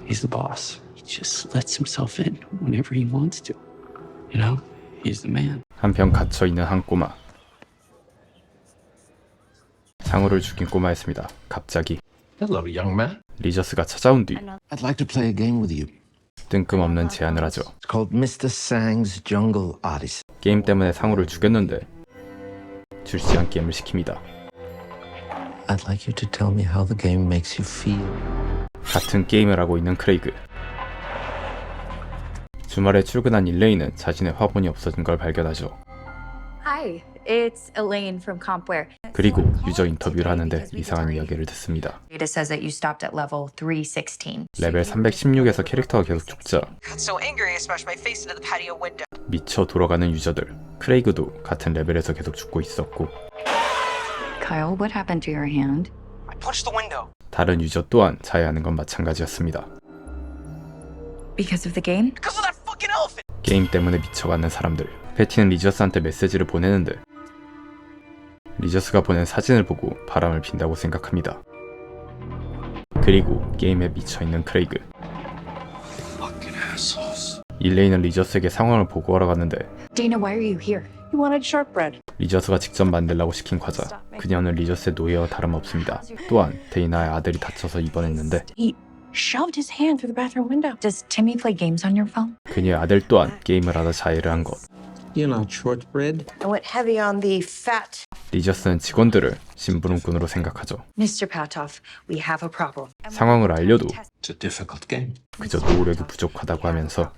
He's the boss. He just lets himself in whenever he wants to. You know? He's the man. 한편 갇혀있는 한 꼬마. 상우를 죽인 꼬마였습니다. 갑자기 Hello, young man. 리저스가 찾아온 뒤 I'd like to play a game with you. 뜬금없는 제안을 하죠. It's called Mr. Sang's Jungle Odyssey. 게임 때문에 상우를 죽였는데 출시한 게임을 시킵니다. I'd like you to tell me how the game makes you feel. 같은 게임을 하고 있는 크레이그. 주말에 출근한 일레인은 자신의 화분이 없어진 걸 발견하죠. Hi, it's Elaine from Compware. 그리고 유저 인터뷰를 하는데 이상한 이야기를 듣습니다. Data says that you stopped at level 316. 레벨 316에서 캐릭터가 계속 죽자 So angry, I smashed my face into the patio window. 미쳐 돌아가는 유저들. 크레이그도 같은 레벨에서 계속 죽고 있었고 Kyle, what happened to your hand? I punched the window. 다른 유저 또한 자해하는 건 마찬가지였습니다. Because of the game? Because of that fucking elephant. 게임 때문에 미쳐가는 사람들. 패티는 리저스한테 메시지를 보내는데 리저스가 보낸 사진을 보고 바람을 핀다고 생각합니다. 그리고 게임에 미쳐있는 크레이그. Fucking assholes. 일레인은 리저스에게 상황을 보고하러 갔는데 Dana, why are you here? You wanted shortbread. 리저스가 직접 만들라고 시킨 과자. 그녀는 리저스의 노예와 다름없습니다. 또한 데이나의 아들이 다쳐서 입원했는데 He shoved his hand through the bathroom window. Does Timmy play games on your phone? 그녀의 아들 또한 게임을 하다 자해를 한 것. You're not shortbread. I went heavy on the fat. 리저스는 직원들을 심부름꾼으로 생각하죠. Mr. Patoff, we have a problem. 상황을 알려도 It's a difficult game. 그저 노력이 부족하다고 하면서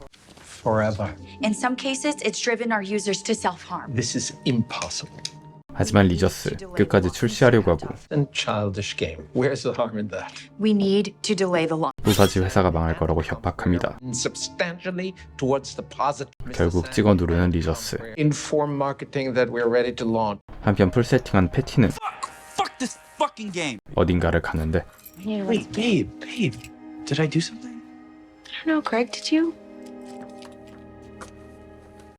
Forever. In some cases, it's driven our users to self-harm. This is impossible. 하지만 리저스 끝까지 출시하려고 하고 And childish game. Where's the harm in that? We need to delay the launch. 또다시 회사가 망할 거라고 협박합니다. Substantially towards the positive. 결국 찍어 누르는 리저스. Inform marketing that we're ready to launch. 한편 풀세팅한 패티는 Fuck this fucking game. 어딘가를 가는데 Wait, babe. Did I do something? I don't know, Craig, did you?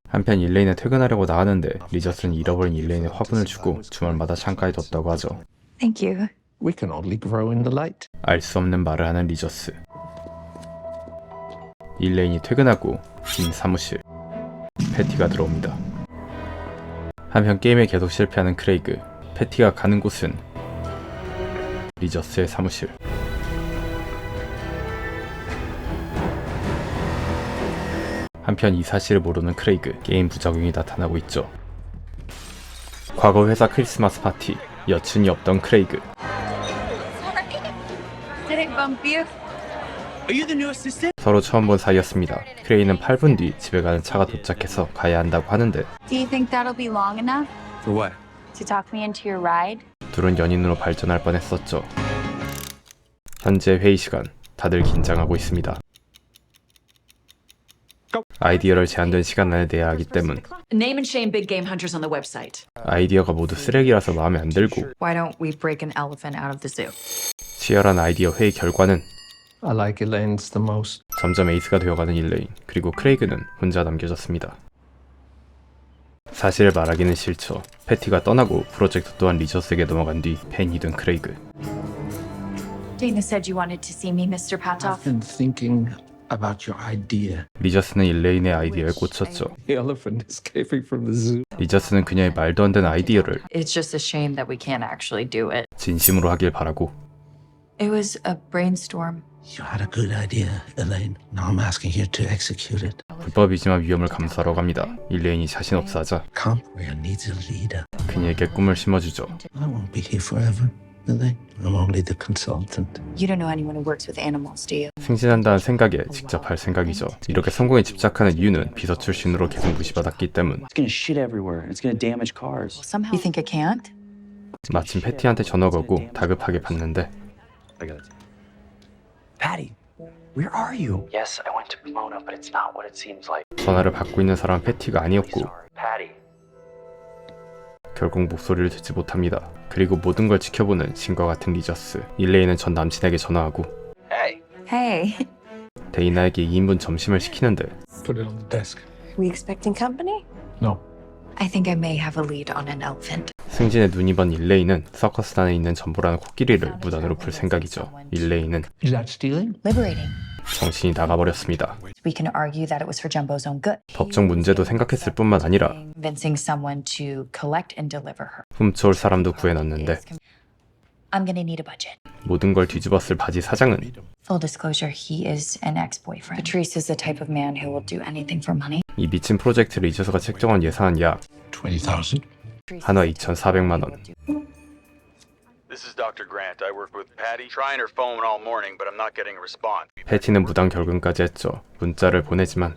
한편 일레인은 퇴근하려고 나가는데 리저스는 잃어버린 일레인의 화분을 주고 주말마다 창가에 뒀다고 하죠. Thank you. We can only grow in the light. 알 수 없는 말을 하는 리저스. 일레인이 퇴근하고 빈 사무실. 패티가 들어옵니다. 한편 게임에 계속 실패하는 크레이그. 패티가 가는 곳은 리저스의 사무실. 한편 이 사실을 모르는 크레이그. 게임 부작용이 나타나고 있죠. 과거 회사 크리스마스 파티. 여친이 없던 크레이그. Did I bump you? Are you the new assistant? 서로 처음 본 사이였습니다. 크레이는 8분 뒤 집에 가는 차가 도착해서 가야 한다고 하는데 Do you think that'll be long enough For what? to talk me into your ride? 둘은 연인으로 발전할 뻔했었죠. 현재 회의 시간. 다들 긴장하고 있습니다. 아이디어를 제한된 시간 안에 내야 하기 때문 Name and shame big game hunters on the website. 아이디어가 모두 쓰레기라서 마음에 안 들고 Why don't we break an elephant out of the zoo? 치열한 아이디어 회의 결과는 I like Elaine's the most. 점점 에이스가 되어가는 일레인, 그리고 크레이그는 혼자 남겨졌습니다. 사실을 말하기는 싫죠. 패티가 떠나고 프로젝트 또한 리저스에게 넘어간 뒤 팬이 된 크레이그. Dana said you wanted to see me, Mr. Patoff. I've been thinking about your idea. 리저스는 일레인의 아이디어에 꽂혔죠. The elephant escaping from the zoo. 리저스는 그녀의 말도 안 되는 아이디어를 It's just a shame that we can't actually do it. 진심으로 하길 바라고 It was a brainstorm. You had a good idea, Elaine. Now I'm asking you to execute it. 불법이지만 위험을 감수하러 갑니다. 일레인이 자신 없어 하자 Camp where needs a leader. 그녀에게 꿈을 심어주죠. I won't be here forever, Elaine. I'm only the consultant. You don't know anyone who works with animals, do you? 승진한다는 생각에 직접 할 생각이죠. 이렇게 성공에 집착하는 이유는 비서 출신으로 계속 무시받았기 때문. It's gonna shit everywhere. It's gonna damage cars. Somehow. You think it can't? 마침 패티한테 전화가 오고 다급하게 받는데 I got it. Patty, where are you? Yes, I went to Pomona, but it's not what it seems like. 전화를 받고 있는 사람은 패티가 아니었고 Patty. 결국 목소리를 듣지 못합니다. 그리고 모든 걸 지켜보는 신과 같은 리저스. 일레인은 전 남친에게 전화하고 Hey. Hey. 데이나에게 2인분 점심을 시키는데 Put it on the desk. We expecting company? No. I think I may have a lead on an elephant. 승진의 눈이 먼 일레인은 서커스단에 있는 전보라는 코끼리를 무단으로 풀 생각이죠. 일레인은 Is that stealing? Liberating. 정신이 나가버렸습니다. We can argue that it was for Jumbo's own good. 법적 문제도 생각했을 뿐만 아니라 Convincing someone to collect and deliver her. 훔쳐올 사람도 구해놨는데 I'm gonna need a budget. 모든 걸 뒤집었을 바지 사장은 Full disclosure, he is an ex-boyfriend. Patrice is the type of man who will do anything for money. 이 미친 프로젝트를 리저스가 책정한 예산은 약 20,000. 한화 2,400만 원. This is Dr. Grant. I work with Patty. Trying her phone all morning, but I'm not getting a response. 패티는 무단 결근까지 했죠. 문자를 보내지만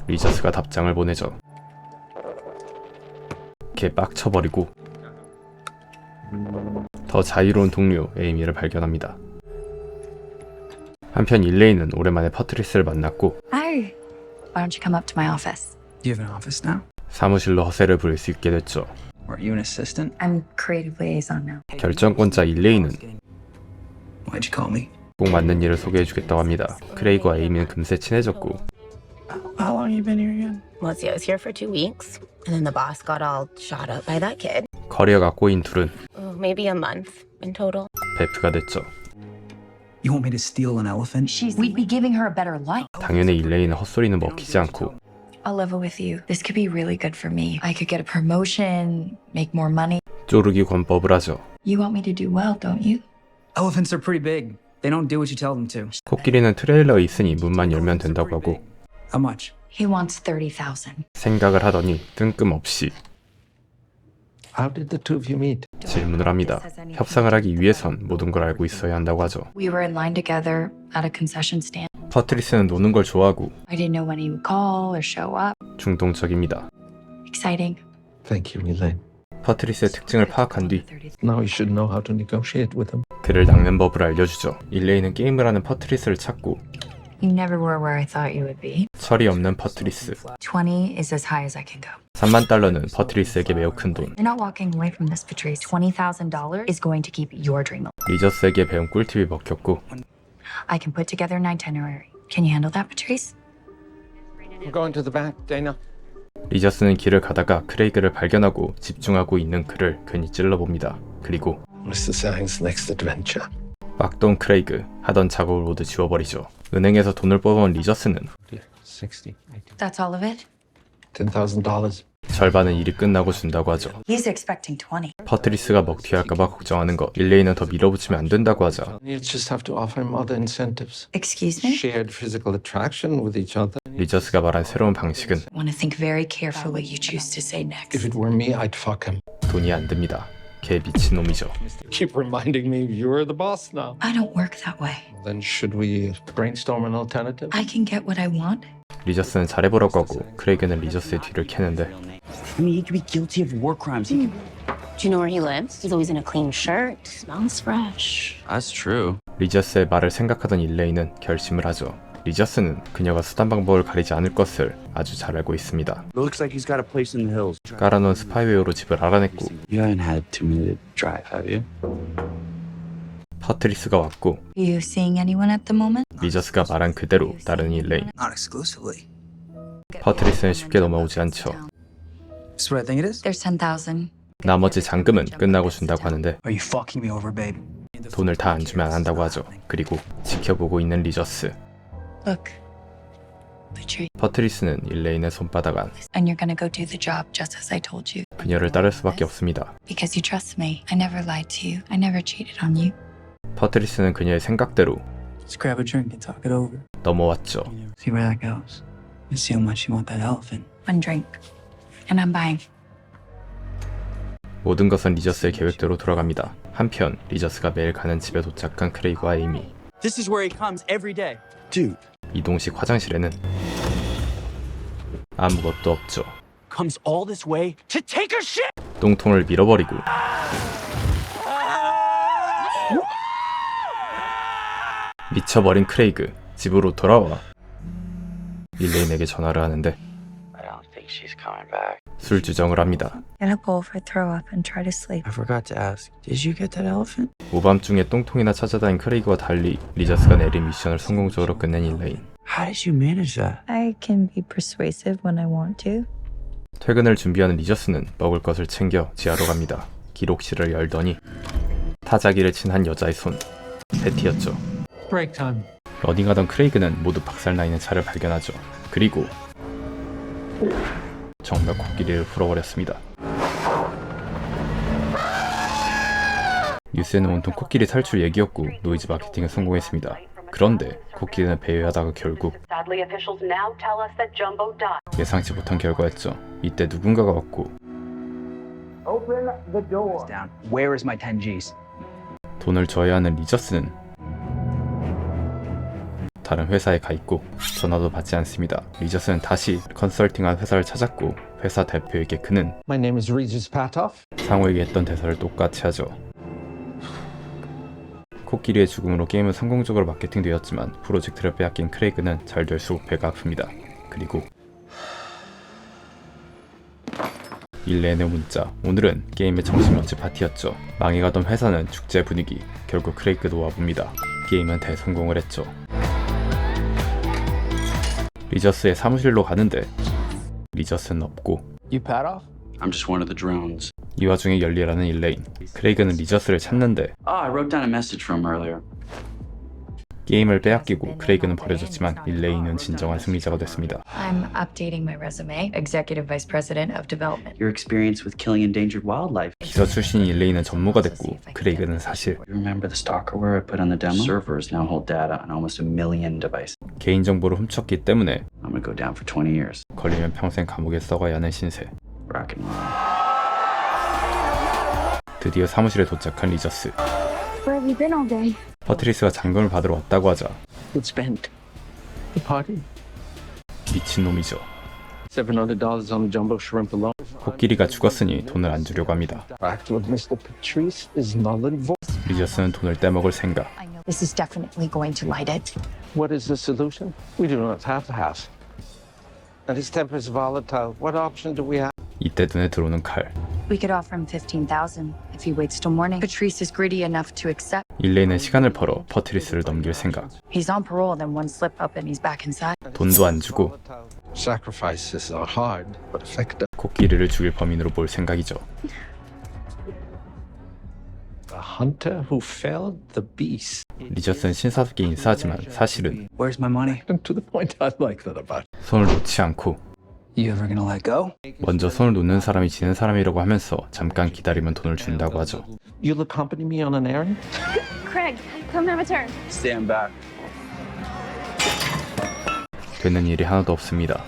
리저스가 답장을 보내죠. 걔 빡쳐버리고 더 자유로운 동료 에이미를 발견합니다. 한편 일레인은 오랜만에 퍼트리스를 만났고 Hi. Why don't you come up to my office? Do you have an office now? 사무실로 허세를 부릴 수 있게 됐죠. Are you an assistant? I'm creative liaison now. 결정권자 일레인은 Why'd you call me? 꼭 맞는 일을 소개해주겠다고 합니다. 크레이그와 에이미는 금세 친해졌고 How long you been here again? Let's see, I was here for 2 weeks, and then the boss got all shot up by that kid. 커리어가 꼬인 둘은 Maybe a month in total. 베프가 됐죠. You want me to steal an elephant? We'd be giving her a better life. 당연히 일레인은 헛소리는 먹히지 않고 I'll live with you. This could be really good for me. I could get a promotion, make more money. 쪼르기 권법을 하죠. You want me to do well, don't you? Elephants are pretty big. They don't do what you tell them to. 코끼리는 트레일러에 있으니 문만 열면 된다고 하고 How much? He wants 30,000. 생각을 하더니 뜬금없이 How did the two of you meet? 질문을 합니다. 협상을 하기 위해선 모든 걸 알고 있어야 한다고 하죠. We were in line together at a concession stand. 퍼트리스는 노는 걸 좋아하고 I didn't know when he would call or show up. 중동적입니다. Exciting. Thank you, Elaine. 퍼트리스의 특징을 파악한 뒤 Now you should know how to negotiate with him. 그를 낚는 법을 알려주죠. 일레인은 게임을 하는 퍼트리스를 찾고 You never were where I thought you would be. 철이 없는 퍼트리스. 20 is as high as I can go. $30,000는 퍼트리스에게 매우 큰 돈. You're not walking away from this, Patrice. $20,000 is going to keep your dream alive. 리저스에게 배운 꿀팁이 먹혔고 I can put together an itinerary. Can you handle that, Patrice? I'm going to the bank, Dana. 리저스는 길을 가다가 크레이그를 발견하고 집중하고 있는 그를 괜히 찔러봅니다. 그리고 Mr. Sang's next adventure. 막동 크레이그 하던 작업을 모두 지워버리죠. 은행에서 돈을 뽑아온 리저스는 60, That's all of it? $10,000. 절반은 일이 끝나고 준다고 하죠. He's expecting 20. 퍼트리스가 먹튀할까봐 걱정하는 것, 일레인은 더 밀어붙이면 안 된다고 하자 You just have to offer him other incentives. Excuse me? Shared physical attraction with each other. 리저스가 말한 새로운 방식은 Want to think very carefully what you choose to say next. If it were me, I'd fuck him. 돈이 안 듭니다. 걔 미친놈이죠. Keep reminding me you're the boss now. I don't work that way. Then should we brainstorm an alternative? I can get what I want. 리저스는 잘해보려고 하고 크레이그는 리저스의 뒤를 캐는데 I mean, he could be guilty of war crimes. He could... Do you know where he lives? He's always in a clean shirt. Smells fresh. That's true. 리저스의 말을 생각하던 일레인은 결심을 하죠. 리저스는 그녀가 수단 방법을 가리지 않을 것을 아주 잘 알고 있습니다. It looks like he's got a place in the hills. 깔아놓은 스파이웨어로 집을 알아냈고 You haven't had 2-minute drive, have you? 퍼트리스가 왔고 Are you seeing anyone at the moment? 리저스가 말한 그대로 따르는 일레인. Not exclusively. 퍼트리스는 쉽게 넘어오지 않죠. That's what I think it is. There's 10,000. 나머지 잔금은 끝나고 준다고 하는데 Are you fucking me over, babe? 돈을 다 안 주면 안 한다고 하죠. 그리고 지켜보고 있는 리저스. Look, Patrice, 퍼트리스는 일레인의 손바닥 안 and you're gonna go do the job just as I told you. 그녀를 따를 수밖에 없습니다. Because you trust me. I never lied to you. I never cheated on you. 퍼트리스는 그녀의 생각대로 Let's grab a drink and talk it over. 넘어왔죠. See where that goes. And see how much you want that elephant. One drink, and I'm buying. 모든 것은 리저스의 계획대로 돌아갑니다. 한편 리저스가 매일 가는 집에 도착한 크레이그와 에이미. This is where he comes every day. Dude. 이동식 화장실에는 아무것도 없죠. Comes all this way to take a shit. 똥통을 밀어버리고 미쳐버린 크레이그 집으로 돌아와 일레인에게 전화를 하는데 I don't think she's coming back. 술 주정을 합니다. Gonna go over, throw up, and try to sleep. I forgot to ask. Did you get that elephant? 오밤중에 똥통이나 찾아다닌 크레이그와 달리 리저스가 내린 미션을 성공적으로 끝낸 일레인. How did you manage that? I can be persuasive when I want to. 퇴근을 준비하는 리저스는 먹을 것을 챙겨 지하로 갑니다. 기록실을 열더니 타자기를 친 한 여자의 손, 베티였죠. Break time. 러닝하던 크레이그는 모두 박살나 있는 차를 발견하죠. 그리고 정말 코끼리를 풀어버렸습니다. 뉴스에는 온통 코끼리 탈출 얘기였고 노이즈 마케팅에 성공했습니다. 그런데 코끼리는 배회하다가 결국 예상치 못한 결과였죠. 이때 누군가가 왔고 Where is my 10 Gs? 돈을 줘야 하는 리저스는 다른 회사에 가 있고 전화도 받지 않습니다. 리저스는 다시 컨설팅한 회사를 찾았고 회사 대표에게 그는 My name is Regis Patoff. 상호에게 했던 대사를 똑같이 하죠. 코끼리의 죽음으로 게임은 성공적으로 마케팅되었지만 프로젝트를 빼앗긴 크레이그는 잘 될수록 배가 아픕니다. 그리고 일레인의 문자. 오늘은 게임의 정신 런치 파티였죠. 망해가던 회사는 축제 분위기. 결국 크레이그도 와봅니다. 게임은 대성공을 했죠. 리저스의 사무실로 가는데 리저스는 없고 You Patoff? I'm just one of the drones. 이 와중에 열리라는 일레인. 크레이그는 리저스를 찾는데 I wrote down a message from earlier. 게임을 빼앗기고 크레이그는 버려졌지만 일레인은 진정한 승리자가 됐습니다. I'm updating my resume. Executive Vice President of Development. Your experience with killing endangered wildlife. 기사 출신인 일레인은 전무가 됐고 크레이그는 사실 You remember the stalkerware I put on the demo? Servers now hold data on almost 1 million devices. 개인정보를 훔쳤기 때문에 I'm gonna go down for 20 years. 걸리면 평생 감옥에 썩어야 하는 신세. Rock and roll. 드디어 사무실에 도착한 리저스. Where have you been all day? 퍼트리스가 잔금을 받으러 왔다고 하자 Good spent. The party. 미친놈이죠. $700 on the jumbo shrimp alone. 코끼리가 죽었으니 돈을 안 주려고 합니다. Act with Mr. Patrice is null and void. 리저스는 돈을 떼먹을 생각. This is definitely going to light it. What is the solution? We do not have the house. And his temper is volatile. What option do we have? 이때 눈에 들어오는 칼. We could offer him $15,000 if he waits till morning. Patrice is greedy enough to accept. 일레인은 시간을 벌어 퍼트리스를 넘길 생각. He's on parole, then one slip up and he's back inside. 돈도 안 주고 Sacrifices are hard, but effective. 코끼리를 죽일 범인으로 볼 생각이죠. The hunter who felled the beast. 리저스는 신사답게 인사하지만 사실은 Where's my money? And to the point I like that about 손을 놓지 않고 You ever gonna let go? 먼저 손을 놓는 사람이 지는 사람이라고 하면서 잠깐 기다리면 돈을 준다고 하죠. You'll accompany me on an errand? Craig, come have a turn. Stand back. 되는 일이 하나도 없습니다.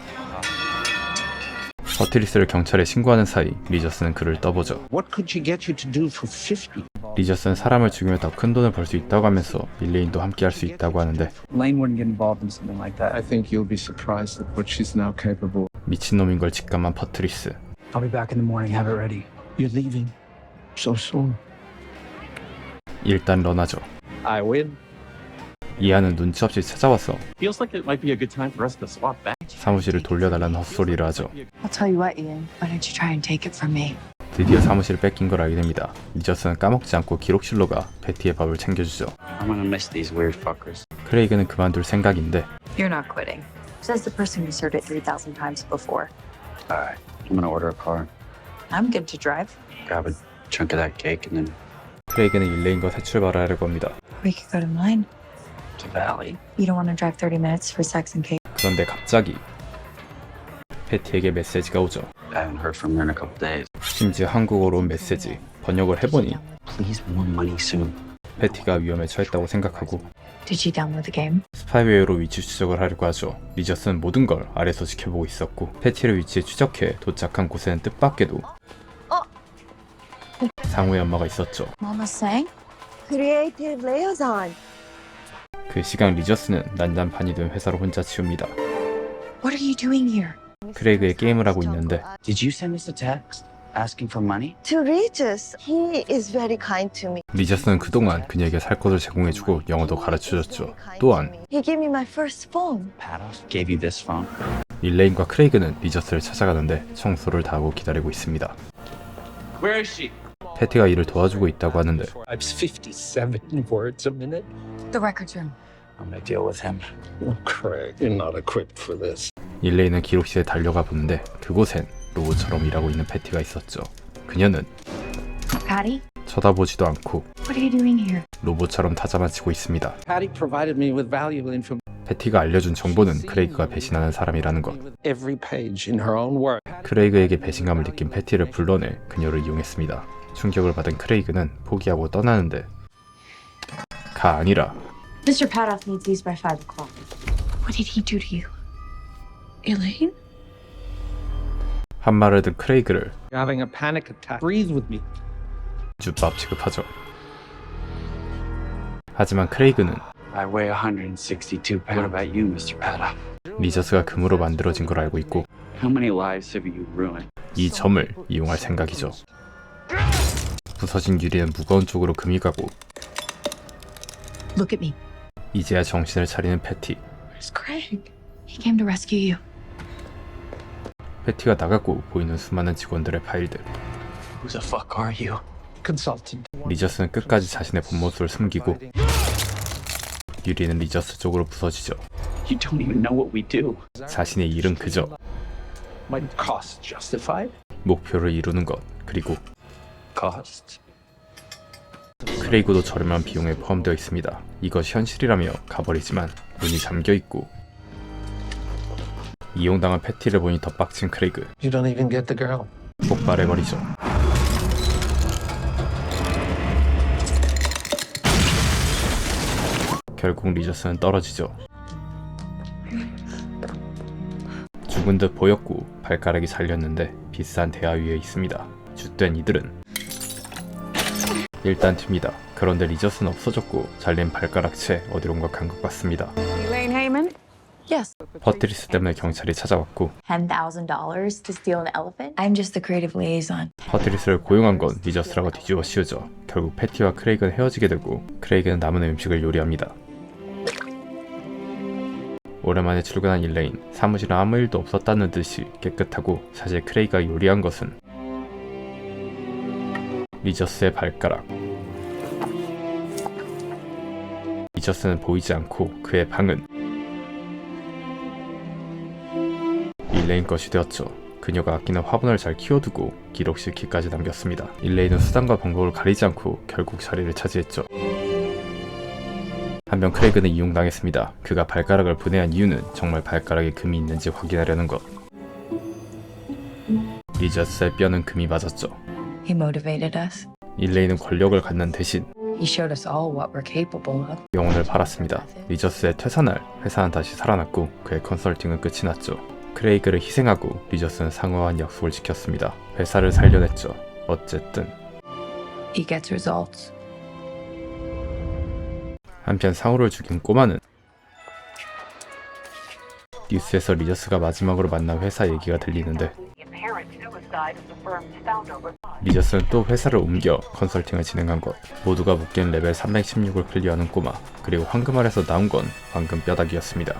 퍼트리스를 경찰에 신고하는 사이 리저스는 그를 떠보죠. What could she get you to do for 50? 리저스는 사람을 죽이면 더 큰 돈을 벌 수 있다고 하면서 일레인도 함께 할 수 있다고 하는데 Lane wouldn't get involved in something like that. I think you'll be surprised at what she's now capable. 미친놈인 걸 직감한 퍼트리스. I'll be back in the morning. Have it ready. You're leaving so soon. 일단 런하죠. I win. 이하는 눈치 없이 찾아와서 Feels like it might be a good time for us to swap back. 사무실을 돌려달라는 헛소리를 하죠. I'll tell you what, Ian. Why don't you try and take it from me? 드디어 사무실을 뺏긴 걸 알게 됩니다. 리저스는 까먹지 않고 기록실로 가 베티의 밥을 챙겨주죠. I'm gonna miss these weird fuckers. 크레이그는 그만둘 생각인데 You're not quitting. Says the person who served it 3,000 times before. All right, I'm gonna order a car, I'm good to drive. grab a chunk of that cake, and then 크레이그는 일레인과 새 출발을 하려고 합니다. We could go to mine. to Valley. You don't want to drive 30 minutes for sex and cake. 그런데 갑자기 패티에게 메시지가 오죠. I haven't heard from her in a couple days. 심지어 한국어로 온 메시지. 번역을 해보니 Please, more money soon. 패티가 위험에 처했다고 생각하고 Did you download the game? 스파이웨어로 위치 추적을 하려고 하죠. 리저스는 모든 걸 아래서 지켜보고 있었고 패티를 위치에 추적해 도착한 곳에는 뜻밖에도 상우의 엄마가 있었죠. Mama sang? Creative liaison. 그 시간 리저스는 난장판이 된 회사로 혼자 치웁니다. What are you doing here? 크레이그의 게임을 하고 있는데 Did you send us a text asking for money? To Regis, he is very kind to me. 리저스는 그동안 그녀에게 살 것을 제공해주고 영어도 가르쳐줬죠. 또한 He gave me my first phone. Pados gave you this phone. 일레인과 크레이그는 리저스를 찾아가는데 청소를 다 하고 기다리고 있습니다. Where is she? 패티가 이를 도와주고 있다고 하는데 Types 57 words a minute. The records room. I'm gonna deal with him. Oh, Craig, you're not equipped for this. 일레인은 기록실에 달려가 보는데 그곳엔 로봇처럼 일하고 있는 패티가 있었죠. 그녀는 Patty? 쳐다보지도 않고 What are you doing here? 로봇처럼 타자만 치고 있습니다. Patty provided me with valuable information. 패티가 알려준 정보는 크레이그가 배신하는 사람이라는 것. Every page in her own work. 크레이그에게 배신감을 느낀 패티를 불러내 그녀를 이용했습니다. 충격을 받은 크레이그는 포기하고 떠나는데 가 아니라 Mr. Padoff needs these by 5 o'clock. What did he do to you? Elaine? 한 말을 든 크레이그를 You're having a panic attack. Breathe with me. 줍밥 취급하죠. 하지만 크레이그는 I weigh 162 pounds. What about you, Mr. Padoff? 리저스가 금으로 만들어진 걸 알고 있고 How many lives have you ruined? 이 점을 이용할 생각이죠. 부서진 유리는 무거운 쪽으로 금이 가고 Look at me. 이제야 정신을 차리는 패티. Where's Craig? He came to rescue you. 패티가 나가고 보이는 수많은 직원들의 파일들. Who the fuck are you? Consultant. 리저스는 끝까지 자신의 본 모습을 숨기고 유리는 리저스 쪽으로 부서지죠. You don't even know what we do. 자신의 일은 그저 Might cost justified? 목표를 이루는 것, 그리고 Cost. 크레이그도 저렴한 비용에 포함되어 있습니다. 이것이 현실이라며 가버리지만 문이 잠겨있고 이용당한 패티를 보니 더 빡친 크레이그. You don't even get the girl. 폭발해버리죠. 결국 리저스는 떨어지죠. 죽은 듯 보였고 발가락이 잘렸는데 비싼 대야 위에 있습니다. 쭌된 이들은 일단 튑니다. 그런데 리저스는 없어졌고 잘린 발가락채 어디론가 간 것 같습니다. Elaine Heyman? Yes. 퍼트리스 때문에 경찰이 찾아왔고 $10,000 to steal an elephant? I'm just the creative liaison. 퍼트리스를 고용한 건 리저스라고 뒤집어 씌우죠. 결국 패티와 크레이그는 헤어지게 되고 크레이그는 남은 음식을 요리합니다. 오랜만에 출근한 일레인. 사무실은 아무 일도 없었다는 듯이 깨끗하고 사실 크레이가 요리한 것은 리저스의 발가락. 리저스는 보이지 않고 그의 방은 일레인 것이 되었죠. 그녀가 아끼는 화분을 잘 키워두고 기록실키까지 남겼습니다. 일레인은 수단과 방법을 가리지 않고 결국 자리를 차지했죠. 한편 크레이그는 이용당했습니다. 그가 발가락을 분해한 이유는 정말 발가락에 금이 있는지 확인하려는 것. 리저스의 뼈는 금이 맞았죠. He motivated us. 일레인은 권력을 갖는 대신 He showed us all what we're capable of. 영혼을 팔았습니다. 리저스의 퇴사날 회사는 다시 살아났고 그의 컨설팅은 끝이 났죠. 크레이그를 희생하고 리저스는 상호한 약속을 지켰습니다. 회사를 살려냈죠. 어쨌든 He gets results. 한편 상호를 죽인 꼬마는 뉴스에서 리저스가 마지막으로 만난 회사 얘기가 들리는데 리저스는 또 회사를 옮겨 컨설팅을 진행한 것. 모두가 묶인 레벨 316을 클리어하는 꼬마. 그리고 황금알에서 나온 건 황금 뼈다귀였습니다.